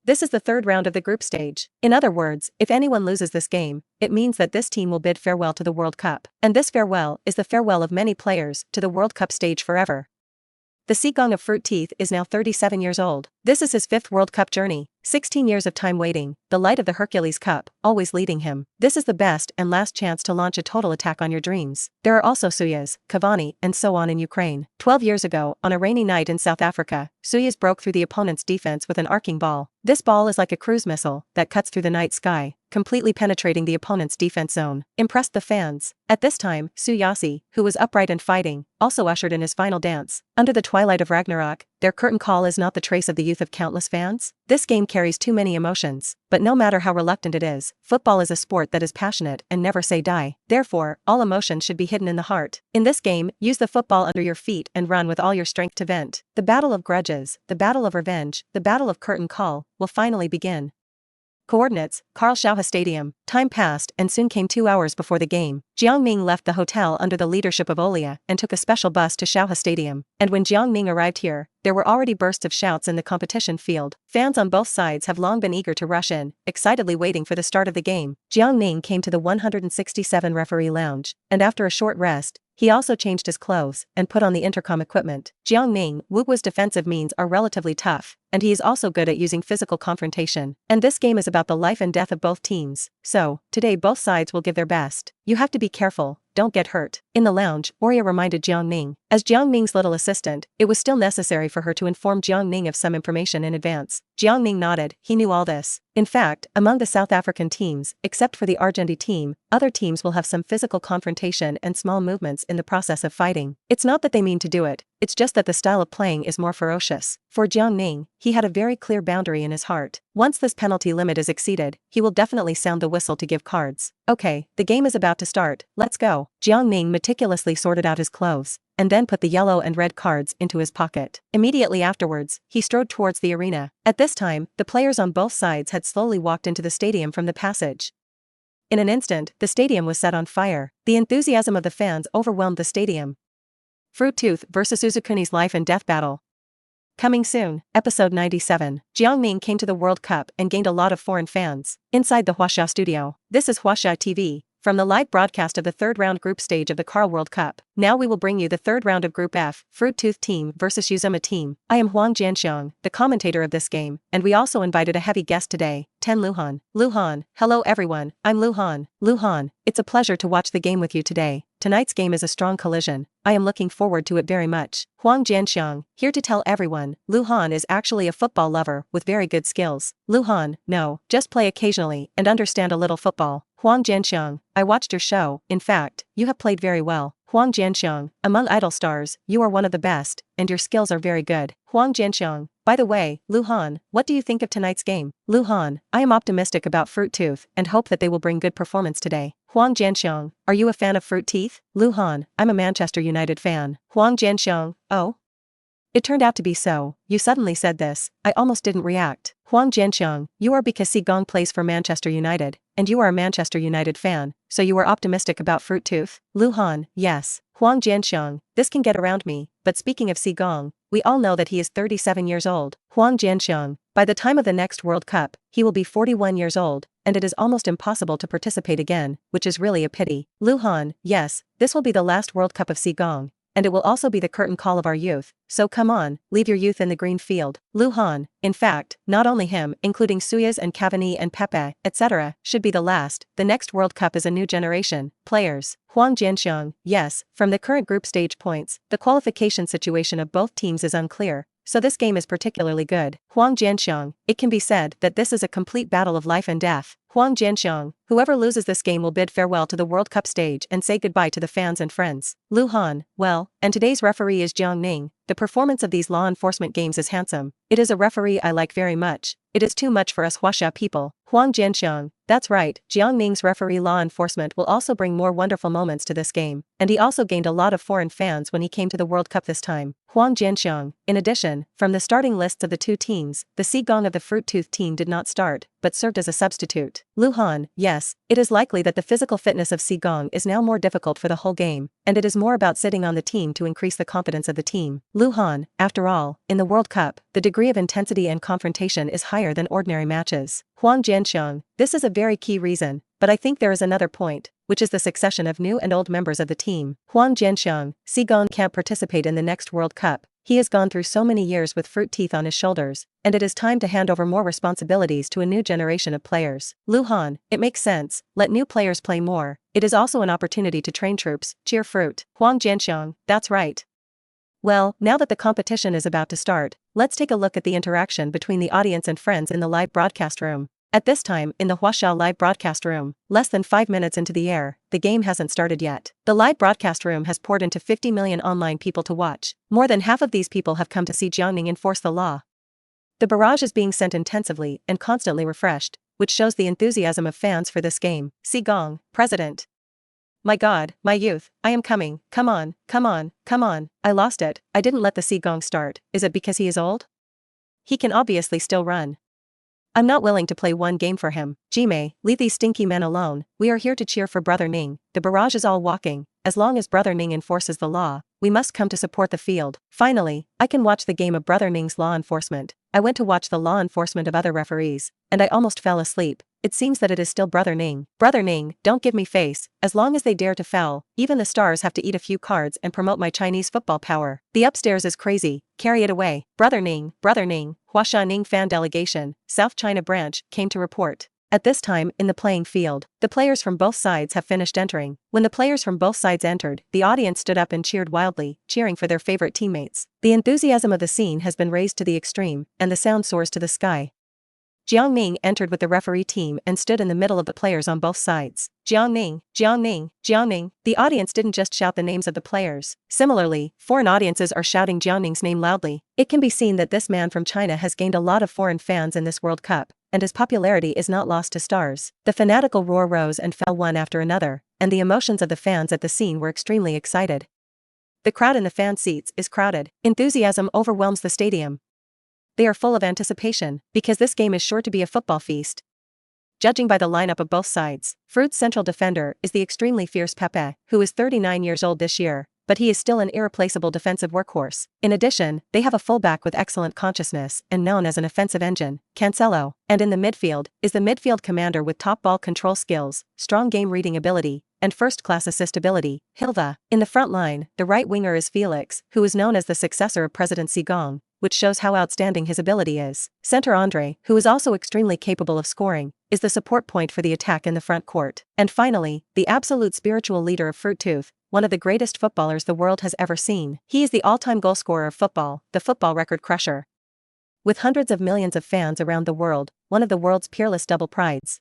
This is the third round of the group stage. In other words, if anyone loses this game, it means that this team will bid farewell to the World Cup. And this farewell is the farewell of many players to the World Cup stage forever. The Seagong of Fruit Teeth is now 37 years old. This is his 5th World Cup journey. 16 years of time waiting, the light of the Hercules Cup, always leading him. This is the best and last chance to launch a total attack on your dreams. There are also Suyas, Cavani, and so on in Ukraine. 12 years ago, on a rainy night in South Africa, Suyas broke through the opponent's defense with an arcing ball. This ball is like a cruise missile that cuts through the night sky, completely penetrating the opponent's defense zone. Impressed the fans. At this time, Suyasi, who was upright and fighting, also ushered in his final dance. Under the twilight of Ragnarok, their curtain call is not the trace of the youth of countless fans. This game carries too many emotions, but no matter how reluctant it is, football is a sport that is passionate and never say die. Therefore, all emotions should be hidden in the heart. In this game, use the football under your feet and run with all your strength to vent. The battle of grudges, the battle of revenge, the battle of curtain call, will finally begin. Coordinates, Karlsruhe Stadium. Time passed and soon came 2 hours before the game. Jiang Ning left the hotel under the leadership of Olia and took a special bus to Shuhe Stadium. And when Jiang Ning arrived here, there were already bursts of shouts in the competition field. Fans on both sides have long been eager to rush in, excitedly waiting for the start of the game. Jiang Ning came to the 167 referee lounge, and after a short rest, he also changed his clothes and put on the intercom equipment. Jiang Ning, Wugwa's defensive means are relatively tough, and he is also good at using physical confrontation. And this game is about the life and death of both teams. So, today both sides will give their best. You have to be careful, don't get hurt. In the lounge, Oria reminded Jiang Ning. As Jiang Ning's little assistant, it was still necessary for her to inform Jiang Ning of some information in advance. Jiang Ning nodded, he knew all this. In fact, among the South African teams, except for the Argentine team, other teams will have some physical confrontation and small movements in the process of fighting. It's not that they mean to do it, it's just that the style of playing is more ferocious. For Jiang Ning, he had a very clear boundary in his heart. Once this penalty limit is exceeded, he will definitely sound the whistle to give cards. Okay, the game is about to start, let's go. Jiang Ning meticulously sorted out his clothes, and then put the yellow and red cards into his pocket. Immediately afterwards, he strode towards the arena. At this time, the players on both sides had slowly walked into the stadium from the passage. In an instant, the stadium was set on fire. The enthusiasm of the fans overwhelmed the stadium. Fruit Tooth versus Uzukuni's life and death battle. Coming soon, episode 97. Jiang Ning came to the World Cup and gained a lot of foreign fans. Inside the Huaxia studio. This is Huaxia TV. From the live broadcast of the third round group stage of the Carl World Cup. Now we will bring you the third round of Group F, Fruit Tooth Team versus Uzuma Team. I am Huang Jianxiong, the commentator of this game, and we also invited a heavy guest today, Ten Luhan. Luhan, hello everyone, I'm Luhan. Luhan, it's a pleasure to watch the game with you today. Tonight's game is a strong collision. I am looking forward to it very much. Huang Jianxiong, here to tell everyone, Luhan is actually a football lover with very good skills. Luhan, no, just play occasionally and understand a little football. Huang Jianxiong, I watched your show, in fact, you have played very well. Huang Jianxiong, among idol stars, you are one of the best, and your skills are very good. Huang Jianxiong, by the way, Luhan, what do you think of tonight's game? Luhan, I am optimistic about Fruit Tooth and hope that they will bring good performance today. Huang Jianxiong, are you a fan of Fruit Teeth? Luhan, I'm a Manchester United fan. Huang Jianxiong, oh? It turned out to be so. You suddenly said this, I almost didn't react. Huang Jianxiong, you are because Si Gong plays for Manchester United, and you are a Manchester United fan, so you are optimistic about Fruit Tooth? Luhan, yes. Huang Jianxiong, this can get around me, but speaking of Si Gong, we all know that he is 37 years old. Huang Jianxiong, by the time of the next World Cup, he will be 41 years old, and it is almost impossible to participate again, which is really a pity. Luhan, yes, this will be the last World Cup of Si Gong. And it will also be the curtain call of our youth, so come on, leave your youth in the green field. Luhan, in fact, not only him, including Suyas and Cavani and Pepe, etc., should be the last. The next World Cup is a new generation, players. Huang Jianxiong, yes, from the current group stage points, the qualification situation of both teams is unclear, so this game is particularly good. Huang Jianxiong, it can be said that this is a complete battle of life and death. Huang Jianxiong, whoever loses this game will bid farewell to the World Cup stage and say goodbye to the fans and friends. Luhan, well, and today's referee is Jiang Ning. The performance of these law enforcement games is handsome. It is a referee I like very much. It is too much for us Huaxia people. Huang Jianxiong, that's right, Jiang Ning's referee law enforcement will also bring more wonderful moments to this game, and he also gained a lot of foreign fans when he came to the World Cup this time. Huang Jianxiong, in addition, from the starting lists of the two teams, the Si Gong of the Fruit Tooth team did not start, but served as a substitute. Luhan, yes, it is likely that the physical fitness of Si Gong is now more difficult for the whole game, and it is more about sitting on the team to increase the confidence of the team. Luhan, after all, in the World Cup, the degree of intensity and confrontation is higher than ordinary matches. Huang Jianxiong, this is a very key reason, but I think there is another point, which is the succession of new and old members of the team. Huang Jianxiong, Si Gong can't participate in the next World Cup. He has gone through so many years with fruit teeth on his shoulders, and it is time to hand over more responsibilities to a new generation of players. Luhan, it makes sense, let new players play more. It is also an opportunity to train troops, cheer fruit. Huang Jianxiong, that's right. Well, now that the competition is about to start, let's take a look at the interaction between the audience and friends in the live broadcast room. At this time, in the Huaxia live broadcast room, less than 5 minutes into the air, the game hasn't started yet. The live broadcast room has poured into 50 million online people to watch. More than half of these people have come to see Jiang Ning enforce the law. The barrage is being sent intensively and constantly refreshed, which shows the enthusiasm of fans for this game. Si Gong, President. My God, my youth, I am coming, come on, come on, come on, I lost it, I didn't let the Si Gong start, is it because he is old? He can obviously still run. I'm not willing to play one game for him. Jimei, leave these stinky men alone, we are here to cheer for Brother Ning, the barrage is all walking, as long as Brother Ning enforces the law, we must come to support the field. Finally, I can watch the game of Brother Ning's law enforcement. I went to watch the law enforcement of other referees, and I almost fell asleep. It seems that it is still Brother Ning. Brother Ning, don't give me face, as long as they dare to foul, even the stars have to eat a few cards and promote my Chinese football power. The upstairs is crazy, carry it away. Brother Ning, Huaxia Ning fan delegation, South China branch, came to report. At this time, in the playing field, the players from both sides have finished entering. When the players from both sides entered, the audience stood up and cheered wildly, cheering for their favorite teammates. The enthusiasm of the scene has been raised to the extreme, and the sound soars to the sky. Jiang Ning entered with the referee team and stood in the middle of the players on both sides. Jiang Ning, Jiang Ning, Jiang Ning. The audience didn't just shout the names of the players. Similarly, foreign audiences are shouting Jiang Ning's name loudly. It can be seen that this man from China has gained a lot of foreign fans in this World Cup, and his popularity is not lost to stars. The fanatical roar rose and fell one after another, and the emotions of the fans at the scene were extremely excited. The crowd in the fan seats is crowded. Enthusiasm overwhelms the stadium. They are full of anticipation, because this game is sure to be a football feast. Judging by the lineup of both sides, Fruit's central defender is the extremely fierce Pepe, who is 39 years old this year, but he is still an irreplaceable defensive workhorse. In addition, they have a fullback with excellent consciousness and known as an offensive engine, Cancelo. And in the midfield, is the midfield commander with top ball control skills, strong game reading ability, and first-class assist ability, Hilva. In the front line, the right winger is Felix, who is known as the successor of President Gong, which shows how outstanding his ability is. Center Andre, who is also extremely capable of scoring, is the support point for the attack in the front court. And finally, the absolute spiritual leader of Fruit Tooth, one of the greatest footballers the world has ever seen. He is the all-time goal scorer of football, the football record crusher. With hundreds of millions of fans around the world, one of the world's peerless double prides.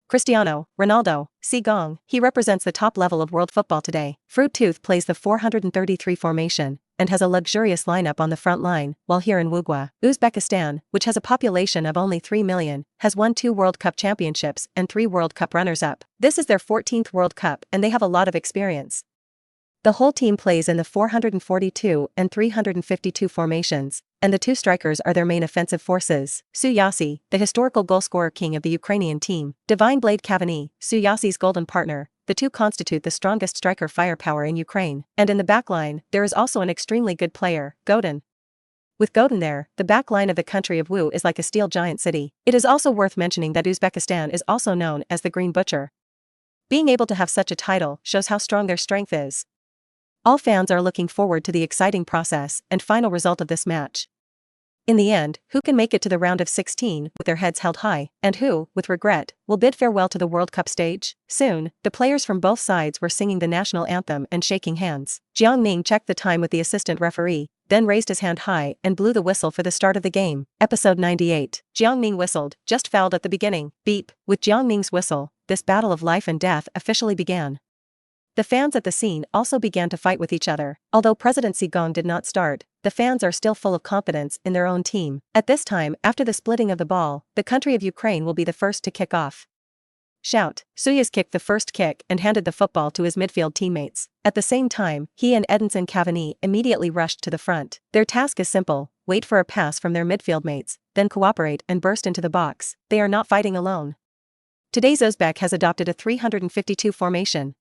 Cristiano Ronaldo, Gong, he represents the top level of world football today. Fruit Tooth plays the 433 formation, and has a luxurious lineup on the front line, while here in Wugwa, Uzbekistan, which has a population of only 3 million, has won 2 World Cup championships and 3 World Cup runners-up. This is their 14th World Cup and they have a lot of experience. The whole team plays in the 442 and 352 formations, and the 2 strikers are their main offensive forces. Suyasi, the historical goalscorer king of the Ukrainian team, Divine Blade Cavani, Suyasi's golden partner, the 2 constitute the strongest striker firepower in Ukraine. And in the backline, there is also an extremely good player, Godin. With Godin there, the backline of the country of Wu is like a steel giant city. It is also worth mentioning that Uzbekistan is also known as the Green Butcher. Being able to have such a title shows how strong their strength is. All fans are looking forward to the exciting process and final result of this match. In the end, who can make it to the round of 16 with their heads held high, and who, with regret, will bid farewell to the World Cup stage? Soon, the players from both sides were singing the national anthem and shaking hands. Jiang Ning checked the time with the assistant referee, then raised his hand high and blew the whistle for the start of the game. Episode 98. Jiang Ning whistled, just fouled at the beginning. Beep. With Jiang Ning's whistle, this battle of life and death officially began. The fans at the scene also began to fight with each other. Although President Gong did not start, the fans are still full of confidence in their own team. At this time, after the splitting of the ball, the country of Ukraine will be the first to kick off. Shout. Suyas kicked the first kick and handed the football to his midfield teammates. At the same time, he and Edinson Cavani immediately rushed to the front. Their task is simple: wait for a pass from their midfield mates, then cooperate and burst into the box. They are not fighting alone. Today's Uzbek has adopted a 352 formation.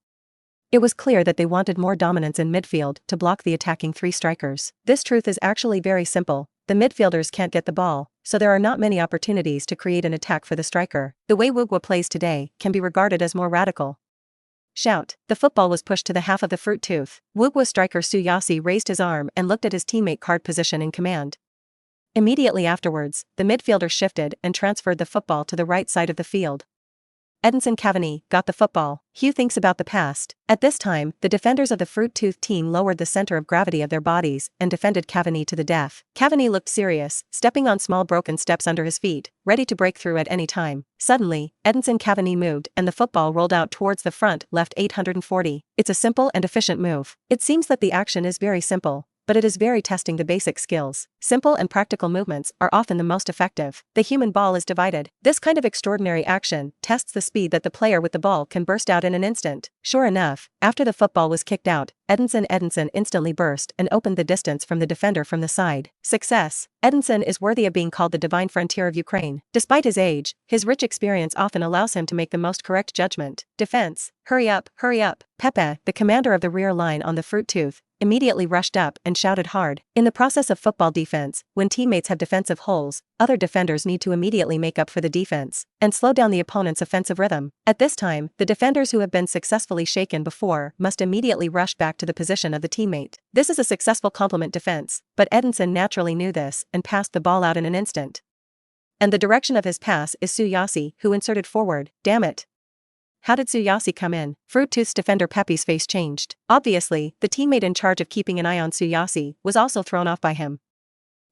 It was clear that they wanted more dominance in midfield to block the attacking 3 strikers. This truth is actually very simple: the midfielders can't get the ball, so there are not many opportunities to create an attack for the striker. The way Wugwa plays today can be regarded as more radical. Shout. The football was pushed to the half of the Fruit Tooth. Wugwa striker Suyasi raised his arm and looked at his teammate card position in command. Immediately afterwards, the midfielder shifted and transferred the football to the right side of the field. Edinson Cavani got the football. Hugh thinks about the past. At this time, the defenders of the Fruit Tooth team lowered the center of gravity of their bodies and defended Cavani to the death. Cavani looked serious, stepping on small broken steps under his feet, ready to break through at any time. Suddenly, Edinson Cavani moved and the football rolled out towards the front left 840. It's a simple and efficient move. It seems that the action is very simple, but it is very testing the basic skills. Simple and practical movements are often the most effective. The human ball is divided. This kind of extraordinary action tests the speed that the player with the ball can burst out in an instant. Sure enough, after the football was kicked out, Edinson instantly burst and opened the distance from the defender from the side. Success. Edinson is worthy of being called the divine frontier of Ukraine. Despite his age, his rich experience often allows him to make the most correct judgment. Defense. Hurry up, hurry up. Pepe, the commander of the rear line on the Fruit Tooth, immediately rushed up and shouted hard. In the process of football defense, when teammates have defensive holes, other defenders need to immediately make up for the defense and slow down the opponent's offensive rhythm. At this time, the defenders who have been successfully shaken before must immediately rush back to the position of the teammate. This is a successful complement defense, but Edinson naturally knew this and passed the ball out in an instant. And the direction of his pass is Suyasi, who inserted forward. Damn it. How did Suyasi come in? Fruit Tooth's defender Pepe's face changed. Obviously, the teammate in charge of keeping an eye on Suyasi was also thrown off by him.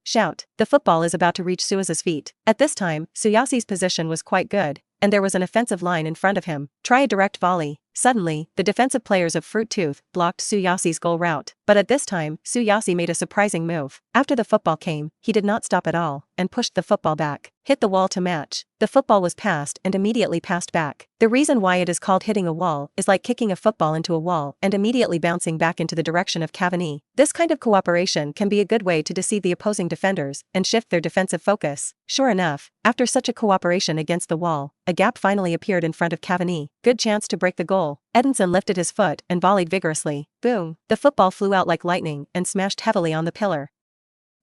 Shout. The football is about to reach Suya's feet. At this time, Suyasi's position was quite good, and there was an offensive line in front of him. Try a direct volley. Suddenly, the defensive players of Fruit Tooth blocked Suyasi's goal route. But at this time, Suyasi made a surprising move. After the football came, he did not stop at all, and pushed the football back. hit the wall to match. The football was passed and immediately passed back. The reason why it is called hitting a wall is like kicking a football into a wall and immediately bouncing back into the direction of Cavani. This kind of cooperation can be a good way to deceive the opposing defenders and shift their defensive focus. Sure enough, after such a cooperation against the wall, a gap finally appeared in front of Cavani. Good chance to break the goal. Edinson lifted his foot and volleyed vigorously. Boom! The football flew out like lightning and smashed heavily on the pillar.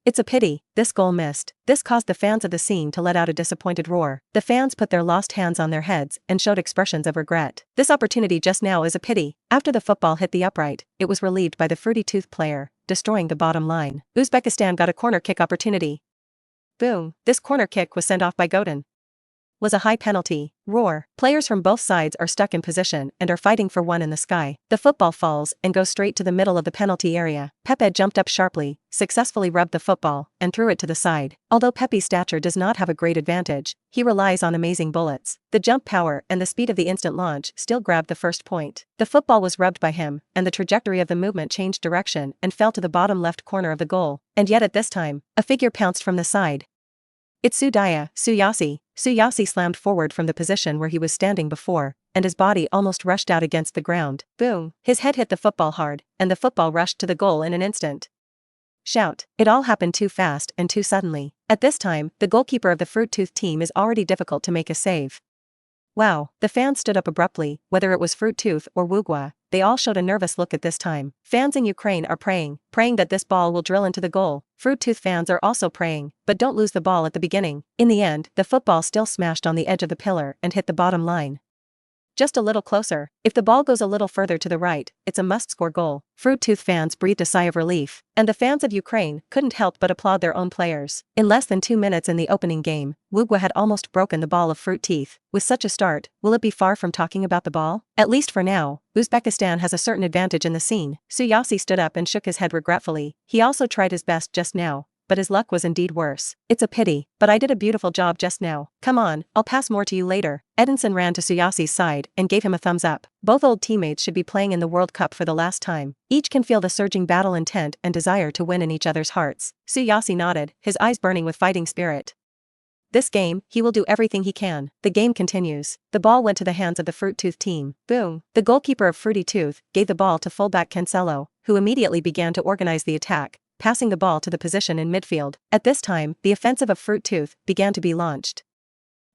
It's a pity, this goal missed. This caused the fans of the scene to let out a disappointed roar. The fans put their lost hands on their heads and showed expressions of regret. This opportunity just now is a pity. After the football hit the upright, it was relieved by the fruity-toothed player, destroying the bottom line. Uzbekistan got a corner kick opportunity. Boom! This corner kick was sent off by Godin. Was a high penalty. Roar. Players from both sides are stuck in position and are fighting for one in the sky. The football falls and goes straight to the middle of the penalty area. Pepe jumped up sharply, successfully rubbed the football, and threw it to the side. Although Pepe's stature does not have a great advantage, he relies on amazing bullets. The jump power and the speed of the instant launch still grabbed the first point. The football was rubbed by him, and the trajectory of the movement changed direction and fell to the bottom left corner of the goal. And yet at this time, a figure pounced from the side. It's Suyasi. Suyasi slammed forward from the position where he was standing before, and his body almost rushed out against the ground. Boom! His head hit the football hard, and the football rushed to the goal in an instant. Shout. It all happened too fast and too suddenly. At this time, the goalkeeper of the Fruit-Tooth team is already difficult to make a save. Wow! The fans stood up abruptly, whether it was Fruit-Tooth or Wugwa. They all showed a nervous look at this time. Fans in Ukraine are praying that this ball will drill into the goal. Fruit-Tooth fans are also praying, but don't lose the ball at the beginning. In the end, the football still smashed on the edge of the pillar and hit the bottom line. Just a little closer. If the ball goes a little further to the right, it's a must-score goal. Fruit-Tooth fans breathed a sigh of relief, and the fans of Ukraine couldn't help but applaud their own players. In less than 2 minutes in the opening game, Wugwa had almost broken the ball of Fruit-Teeth. With such a start, will it be far from talking about the ball? At least for now, Uzbekistan has a certain advantage in the scene. Suyasi stood up and shook his head regretfully. He also tried his best just now, but his luck was indeed worse. It's a pity, but I did a beautiful job just now. Come on, I'll pass more to you later. Edinson ran to Suyasi's side and gave him a thumbs up. Both old teammates should be playing in the World Cup for the last time. Each can feel the surging battle intent and desire to win in each other's hearts. Suyasi nodded, his eyes burning with fighting spirit. This game, he will do everything he can. The game continues. The ball went to the hands of the Fruit-Tooth team. Boom! The goalkeeper of Fruity Tooth gave the ball to fullback Cancelo, who immediately began to organize the attack, passing the ball to the position in midfield. At this time, the offensive of Fruit-Tooth began to be launched.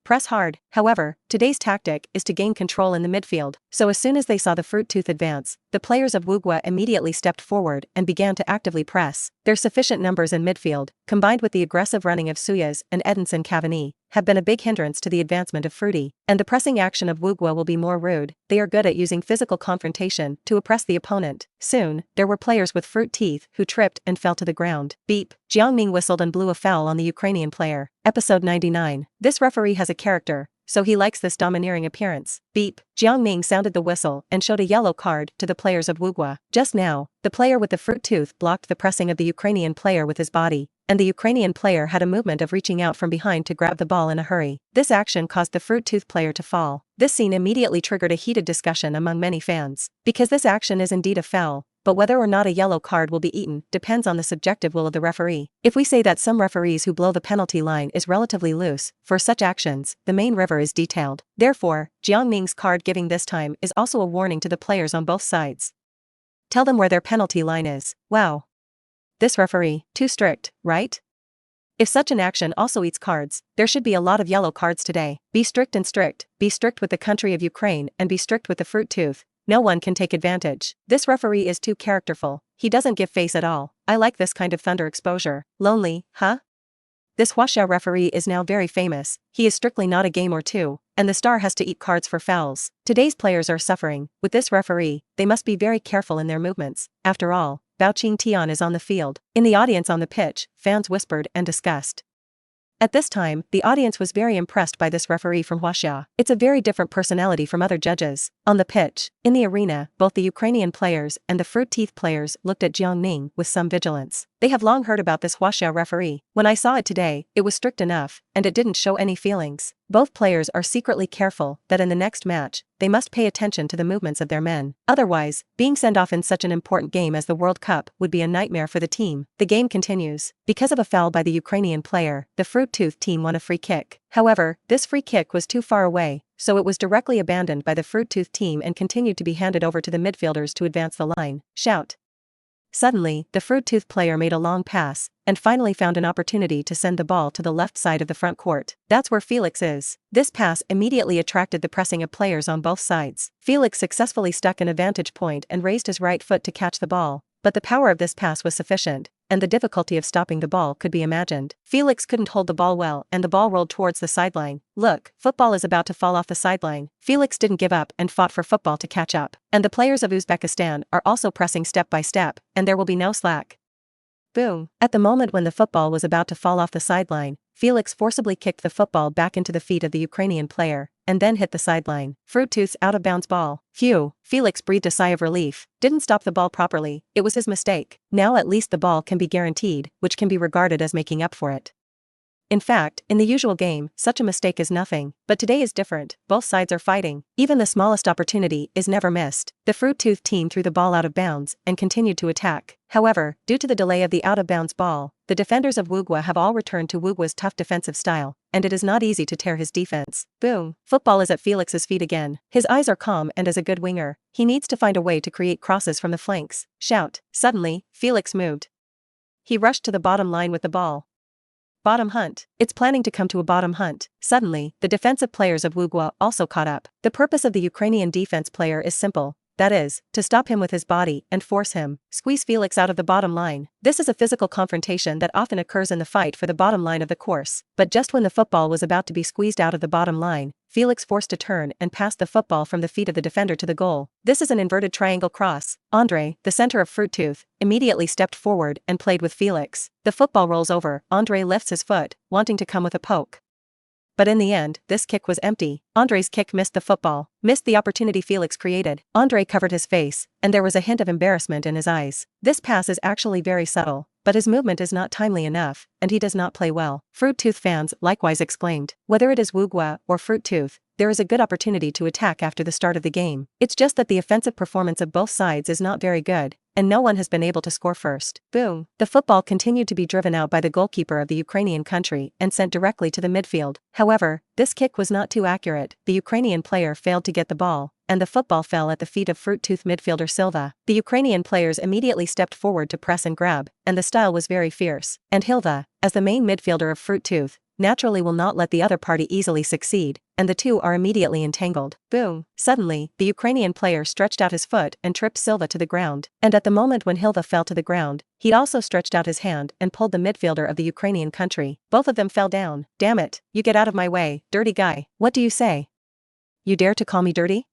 Press hard. However, today's tactic is to gain control in the midfield, so as soon as they saw the Fruit-Tooth advance, the players of Wugwa immediately stepped forward and began to actively press. Their sufficient numbers in midfield, combined with the aggressive running of Suyas and Edinson Cavani, have been a big hindrance to the advancement of Fruity, and the pressing action of Wugwa will be more rude. They are good at using physical confrontation to oppress the opponent. Soon, there were players with fruit teeth who tripped and fell to the ground. Beep! Jiang Ning whistled and blew a foul on the Ukrainian player. Episode 99. This referee has a character, so he likes this domineering appearance. Beep! Jiang Ning sounded the whistle and showed a yellow card to the players of Wugwa. Just now, the player with the fruit tooth blocked the pressing of the Ukrainian player with his body, and the Ukrainian player had a movement of reaching out from behind to grab the ball in a hurry. This action caused the fruit tooth player to fall. This scene immediately triggered a heated discussion among many fans, because this action is indeed a foul, but whether or not a yellow card will be eaten depends on the subjective will of the referee. If we say that some referees who blow the penalty line is relatively loose, for such actions, the main river is detailed. Therefore, Jiang Ning's card giving this time is also a warning to the players on both sides. Tell them where their penalty line is. Wow. This referee, too strict, right? If such an action also eats cards, there should be a lot of yellow cards today. Be strict and strict, be strict with the country of Ukraine and be strict with the fruit tooth. No one can take advantage. This referee is too characterful, he doesn't give face at all. I like this kind of thunder exposure. Lonely, huh? This Huaxia referee is now very famous, he is strictly not a game or two, and the star has to eat cards for fouls. Today's players are suffering. With this referee, they must be very careful in their movements. After all, Bao Qing Tian is on the field. In the audience on the pitch, fans whispered and discussed. At this time, the audience was very impressed by this referee from Huaxia. It's a very different personality from other judges. On the pitch, in the arena, both the Ukrainian players and the fruit teeth players looked at Jiang Ning with some vigilance. They have long heard about this Huaxia referee. When I saw it today, it was strict enough, and it didn't show any feelings. Both players are secretly careful that in the next match, they must pay attention to the movements of their men. Otherwise, being sent off in such an important game as the World Cup would be a nightmare for the team. The game continues. Because of a foul by the Ukrainian player, the Fruit Tooth team won a free kick. However, this free kick was too far away, so it was directly abandoned by the Fruit Tooth team and continued to be handed over to the midfielders to advance the line. Shout. Suddenly, the Fruit Tooth player made a long pass, and finally found an opportunity to send the ball to the left side of the front court. That's where Felix is. This pass immediately attracted the pressing of players on both sides. Felix successfully stuck an advantage point and raised his right foot to catch the ball, but the power of this pass was sufficient, and the difficulty of stopping the ball could be imagined. Felix couldn't hold the ball well and the ball rolled towards the sideline. Look, football is about to fall off the sideline. Felix didn't give up and fought for football to catch up. And the players of Uzbekistan are also pressing step by step, and there will be no slack. Boom. At the moment when the football was about to fall off the sideline, Felix forcibly kicked the football back into the feet of the Ukrainian player, and then hit the sideline. Fruit Tooth's out-of-bounds ball. Phew, Felix breathed a sigh of relief. Didn't stop the ball properly, it was his mistake. Now at least the ball can be guaranteed, which can be regarded as making up for it. In fact, in the usual game, such a mistake is nothing, but today is different. Both sides are fighting. Even the smallest opportunity is never missed. The Fruit Tooth team threw the ball out of bounds and continued to attack. However, due to the delay of the out-of-bounds ball, the defenders of Wugwa have all returned to Wugwa's tough defensive style, and it is not easy to tear his defense. Boom. Football is at Felix's feet again. His eyes are calm, and as a good winger, he needs to find a way to create crosses from the flanks. Shout. Suddenly, Felix moved. He rushed to the bottom line with the ball. Bottom hunt. It's planning to come to a bottom hunt. Suddenly, the defensive players of Wugwa also caught up. The purpose of the Ukrainian defense player is simple. That is, to stop him with his body and force him. Squeeze Felix out of the bottom line. This is a physical confrontation that often occurs in the fight for the bottom line of the course. But just when the football was about to be squeezed out of the bottom line, Felix forced a turn and passed the football from the feet of the defender to the goal. This is an inverted triangle cross. Andre, the center of Fruit Tooth, immediately stepped forward and played with Felix. The football rolls over. Andre lifts his foot, wanting to come with a poke. But in the end, this kick was empty. Andre's kick missed the football, missed the opportunity Felix created. Andre covered his face, and there was a hint of embarrassment in his eyes. This pass is actually very subtle, but his movement is not timely enough, and he does not play well. Fruit Tooth fans likewise exclaimed. Whether it is Wugwa or Fruit Tooth, there is a good opportunity to attack after the start of the game. It's just that the offensive performance of both sides is not very good, and no one has been able to score first. Boom. The football continued to be driven out by the goalkeeper of the Ukrainian country and sent directly to the midfield. However, this kick was not too accurate. The Ukrainian player failed to get the ball, and the football fell at the feet of Fruit Tooth midfielder Silva. The Ukrainian players immediately stepped forward to press and grab, and the style was very fierce. And Hilda, as the main midfielder of Fruit Tooth, naturally will not let the other party easily succeed, and the two are immediately entangled. Boom. Suddenly, the Ukrainian player stretched out his foot and tripped Silva to the ground, and at the moment when Hilda fell to the ground, he also stretched out his hand and pulled the midfielder of the Ukrainian country. Both of them fell down. Damn it, you get out of my way, dirty guy. What do you say? You dare to call me dirty?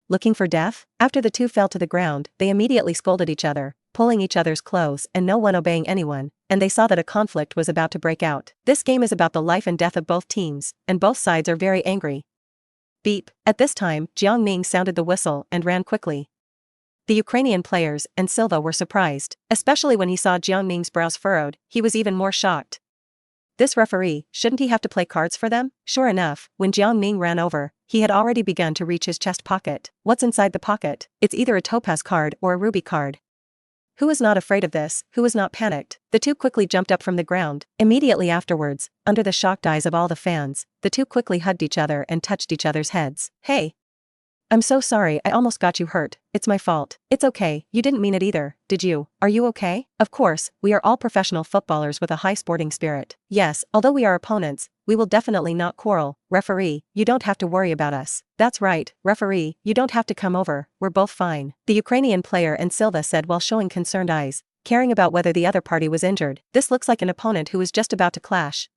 Looking for death? After the two fell to the ground, they immediately scolded each other, pulling each other's clothes and no one obeying anyone, and they saw that a conflict was about to break out. This game is about the life and death of both teams, and both sides are very angry. Beep. At this time, Jiang Ning sounded the whistle and ran quickly. The Ukrainian players and Silva were surprised, especially when he saw Jiang Ning's brows furrowed. He was even more shocked. This referee, shouldn't he have to play cards for them? Sure enough, when Jiang Ning ran over, he had already begun to reach his chest pocket. What's inside the pocket? It's either a topaz card or a ruby card. Who is not afraid of this? Who is not panicked? The two quickly jumped up from the ground. Immediately afterwards, under the shocked eyes of all the fans, the two quickly hugged each other and touched each other's heads. Hey! I'm so sorry, I almost got you hurt. It's my fault. It's okay, you didn't mean it either, did you? Are you okay? Of course, we are all professional footballers with a high sporting spirit. Yes, although we are opponents, we will definitely not quarrel. Referee, you don't have to worry about us. That's right, referee, you don't have to come over, we're both fine. The Ukrainian player and Silva said while showing concerned eyes, caring about whether the other party was injured. This looks like an opponent who is just about to clash.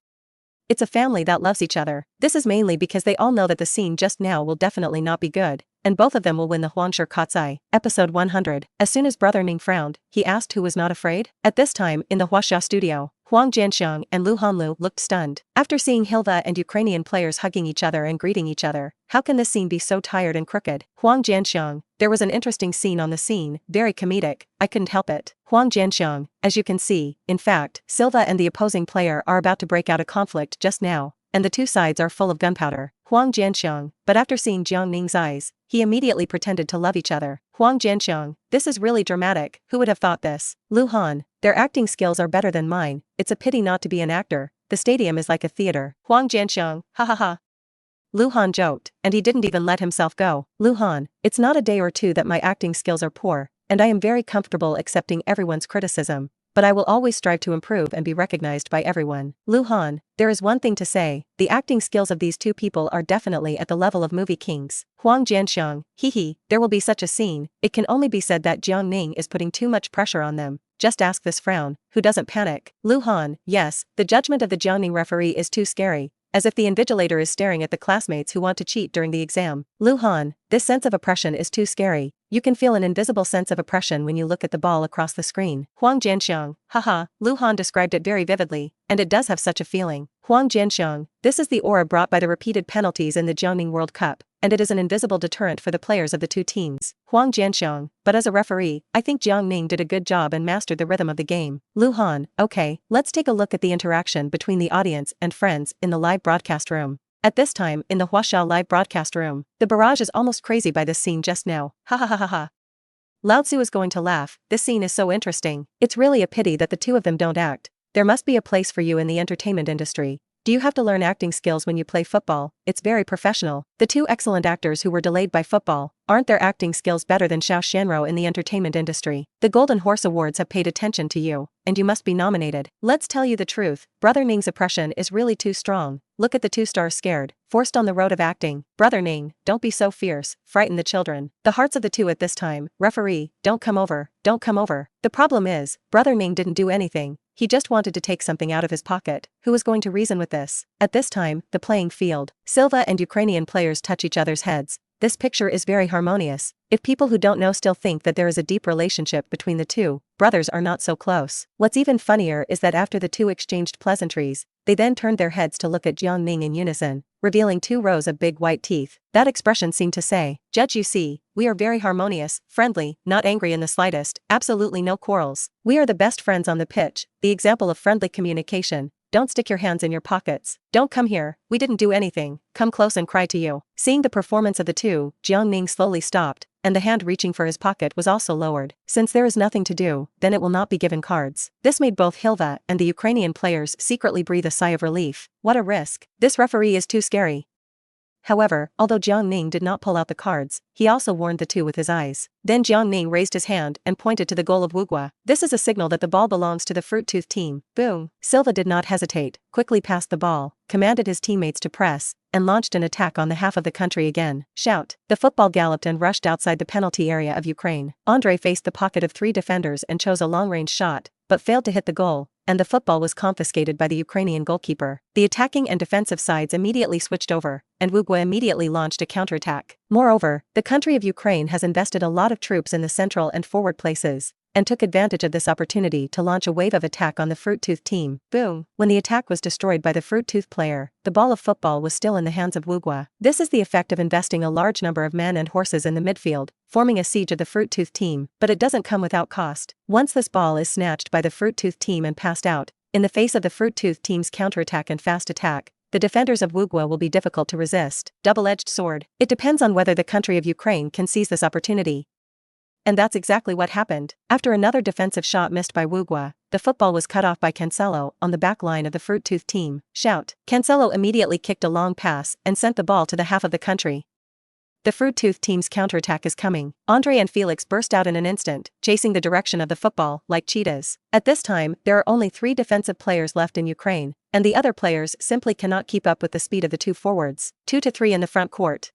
It's a family that loves each other. This is mainly because they all know that the scene just now will definitely not be good, and both of them will win the Huangsher Katsai. Episode 100. As soon as Brother Ning frowned, he asked who was not afraid. At this time, in the Huaxia studio, Huang Jianxiang and Lu Hanlu looked stunned. After seeing Hilda and Ukrainian players hugging each other and greeting each other, how can this scene be so tired and crooked? Huang Jianxiang, there was an interesting scene on the scene, very comedic, I couldn't help it. Huang Jianxiang, as you can see, in fact, Silva and the opposing player are about to break out a conflict just now, and the two sides are full of gunpowder. Huang Jianxiang, but after seeing Jiang Ning's eyes, he immediately pretended to love each other. Huang Jianxiang, this is really dramatic, who would have thought this? Lu Han, their acting skills are better than mine, it's a pity not to be an actor, the stadium is like a theater. Huang Jianxiang, ha ha ha. Lu Han joked, and he didn't even let himself go. Lu Han, it's not a day or two that my acting skills are poor, and I am very comfortable accepting everyone's criticism, but I will always strive to improve and be recognized by everyone. Lu Han, there is one thing to say, the acting skills of these two people are definitely at the level of movie kings. Huang Jianxiang, hee, there will be such a scene, it can only be said that Jiang Ning is putting too much pressure on them. Just ask this frown, who doesn't panic. Lu Han, yes, the judgment of the Jiang Ning referee is too scary, as if the invigilator is staring at the classmates who want to cheat during the exam. Lu Han, this sense of oppression is too scary. You can feel an invisible sense of oppression when you look at the ball across the screen. Huang Jianxiang, haha, Lu Han described it very vividly, and it does have such a feeling. Huang Jianxiang, this is the aura brought by the repeated penalties in the Jiang Ning World Cup, and it is an invisible deterrent for the players of the two teams. Huang Jianxiang, but as a referee, I think Jiang Ning did a good job and mastered the rhythm of the game. Lu Han, okay, let's take a look at the interaction between the audience and friends in the live broadcast room. At this time, in the Huaxiao live broadcast room, the barrage is almost crazy by this scene just now. Ha ha ha ha ha. Lao Tzu is going to laugh, this scene is so interesting. It's really a pity that the two of them don't act. There must be a place for you in the entertainment industry. Do you have to learn acting skills when you play football? It's very professional. The two excellent actors who were delayed by football, aren't their acting skills better than Xiao Xianro in the entertainment industry? The Golden Horse Awards have paid attention to you, and you must be nominated. Let's tell you the truth, Brother Ning's oppression is really too strong. Look at the two stars scared, forced on the road of acting. Brother Ning, don't be so fierce, frighten the children. The hearts of the two at this time, referee, don't come over, don't come over. The problem is, Brother Ning didn't do anything. He just wanted to take something out of his pocket. Who was going to reason with this? At this time, the playing field, Silva and Ukrainian players touch each other's heads. This picture is very harmonious. If people who don't know still think that there is a deep relationship between the two, brothers are not so close. What's even funnier is that after the two exchanged pleasantries, they then turned their heads to look at Jiang Ning in unison, revealing 2 rows of big white teeth. That expression seemed to say, "Judge, you see, we are very harmonious, friendly, not angry in the slightest, absolutely no quarrels. We are the best friends on the pitch, the example of friendly communication. Don't stick your hands in your pockets. Don't come here, we didn't do anything, come close and cry to you." Seeing the performance of the two, Jiang Ning slowly stopped, and the hand reaching for his pocket was also lowered. Since there is nothing to do, then it will not be given cards. This made both Hilva and the Ukrainian players secretly breathe a sigh of relief. What a risk. This referee is too scary. However, although Jiang Ning did not pull out the cards, he also warned the two with his eyes. Then Jiang Ning raised his hand and pointed to the goal of Wugua. This is a signal that the ball belongs to the Fruit Tooth team. Boom. Silva did not hesitate, quickly passed the ball, commanded his teammates to press, and launched an attack on the half of the country again. Shout. The football galloped and rushed outside the penalty area of Ukraine. Andre faced the pocket of 3 defenders and chose a long-range shot, but failed to hit the goal, and the football was confiscated by the Ukrainian goalkeeper. The attacking and defensive sides immediately switched over, and Wugwa immediately launched a counterattack. Moreover, the country of Ukraine has invested a lot of troops in the central and forward places, and took advantage of this opportunity to launch a wave of attack on the Fruit Tooth team. Boom! When the attack was destroyed by the Fruit Tooth player, the ball of football was still in the hands of Wugwa. This is the effect of investing a large number of men and horses in the midfield, forming a siege of the Fruit Tooth team, but it doesn't come without cost. Once this ball is snatched by the Fruit Tooth team and passed out, in the face of the Fruit Tooth team's counterattack and fast attack, the defenders of Wugwa will be difficult to resist. Double-edged sword. It depends on whether the country of Ukraine can seize this opportunity. And that's exactly what happened. After another defensive shot missed by Wugwa, the football was cut off by Cancelo on the back line of the Fruit Tooth team. Shout. Cancelo immediately kicked a long pass and sent the ball to the half of the country. The Fruit Tooth team's counterattack is coming. Andre and Felix burst out in an instant, chasing the direction of the football like cheetahs. At this time, there are only 3 defensive players left in Ukraine, and the other players simply cannot keep up with the speed of the 2 forwards. 2 to 3 in the front court.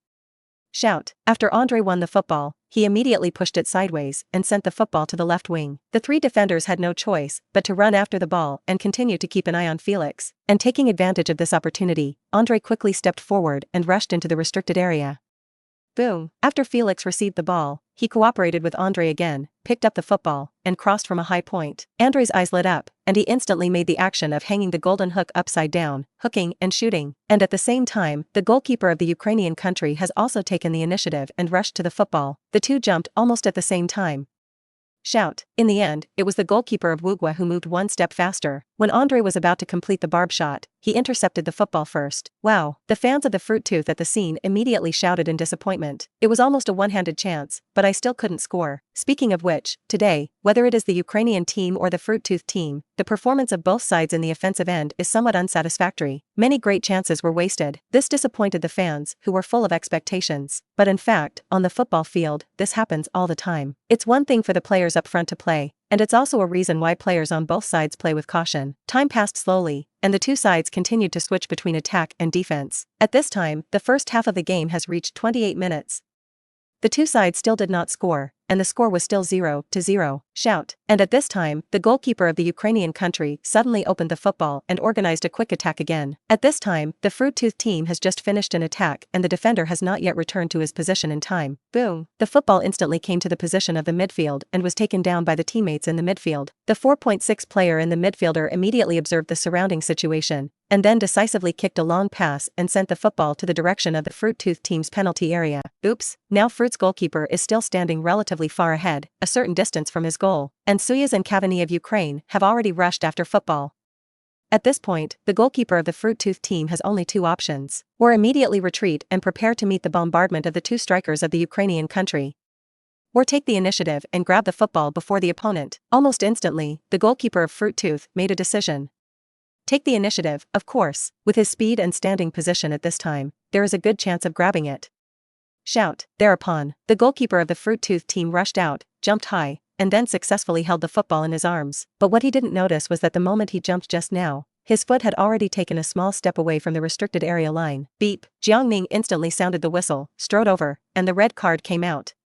Shout. After Andre won the football, he immediately pushed it sideways and sent the football to the left wing. The 3 defenders had no choice but to run after the ball and continue to keep an eye on Felix. And taking advantage of this opportunity, Andre quickly stepped forward and rushed into the restricted area. Boom. After Felix received the ball, he cooperated with Andre again, picked up the football, and crossed from a high point. Andre's eyes lit up, and he instantly made the action of hanging the golden hook upside down, hooking and shooting. And at the same time, the goalkeeper of the Ukrainian country has also taken the initiative and rushed to the football. The two jumped almost at the same time. Shout. In the end, it was the goalkeeper of Wugwa who moved one step faster. When Andre was about to complete the barb shot, he intercepted the football first. Wow. The fans of the Fruit Tooth at the scene immediately shouted in disappointment. It was almost a one-handed chance, but I still couldn't score. Speaking of which, today, whether it is the Ukrainian team or the Fruit Tooth team, the performance of both sides in the offensive end is somewhat unsatisfactory. Many great chances were wasted. This disappointed the fans, who were full of expectations. But in fact, on the football field, this happens all the time. It's one thing for the players up front to play, and it's also a reason why players on both sides play with caution. Time passed slowly, and the two sides continued to switch between attack and defense. At this time, the first half of the game has reached 28 minutes. The two sides still did not score, and the score was still 0-0. Shout. And at this time, the goalkeeper of the Ukrainian country suddenly opened the football and organized a quick attack again. At this time, the Fruit Tooth team has just finished an attack and the defender has not yet returned to his position in time. Boom. The football instantly came to the position of the midfield and was taken down by the teammates in the midfield. The 4.6 player in the midfielder immediately observed the surrounding situation, and then decisively kicked a long pass and sent the football to the direction of the Fruit Tooth team's penalty area. Oops. Now Fruit's goalkeeper is still standing relatively far ahead, a certain distance from his goal, and Suyas and Cavani of Ukraine have already rushed after football. At this point, the goalkeeper of the Fruit Tooth team has only two options: or immediately retreat and prepare to meet the bombardment of the two strikers of the Ukrainian country, or take the initiative and grab the football before the opponent. Almost instantly, the goalkeeper of Fruit Tooth made a decision. Take the initiative, of course. With his speed and standing position at this time, there is a good chance of grabbing it. Shout. Thereupon, the goalkeeper of the Fruit Tooth team rushed out, jumped high, and then successfully held the football in his arms. But what he didn't notice was that the moment he jumped just now, his foot had already taken a small step away from the restricted area line. Beep. Jiang Ning instantly sounded the whistle, strode over, and the red card came out.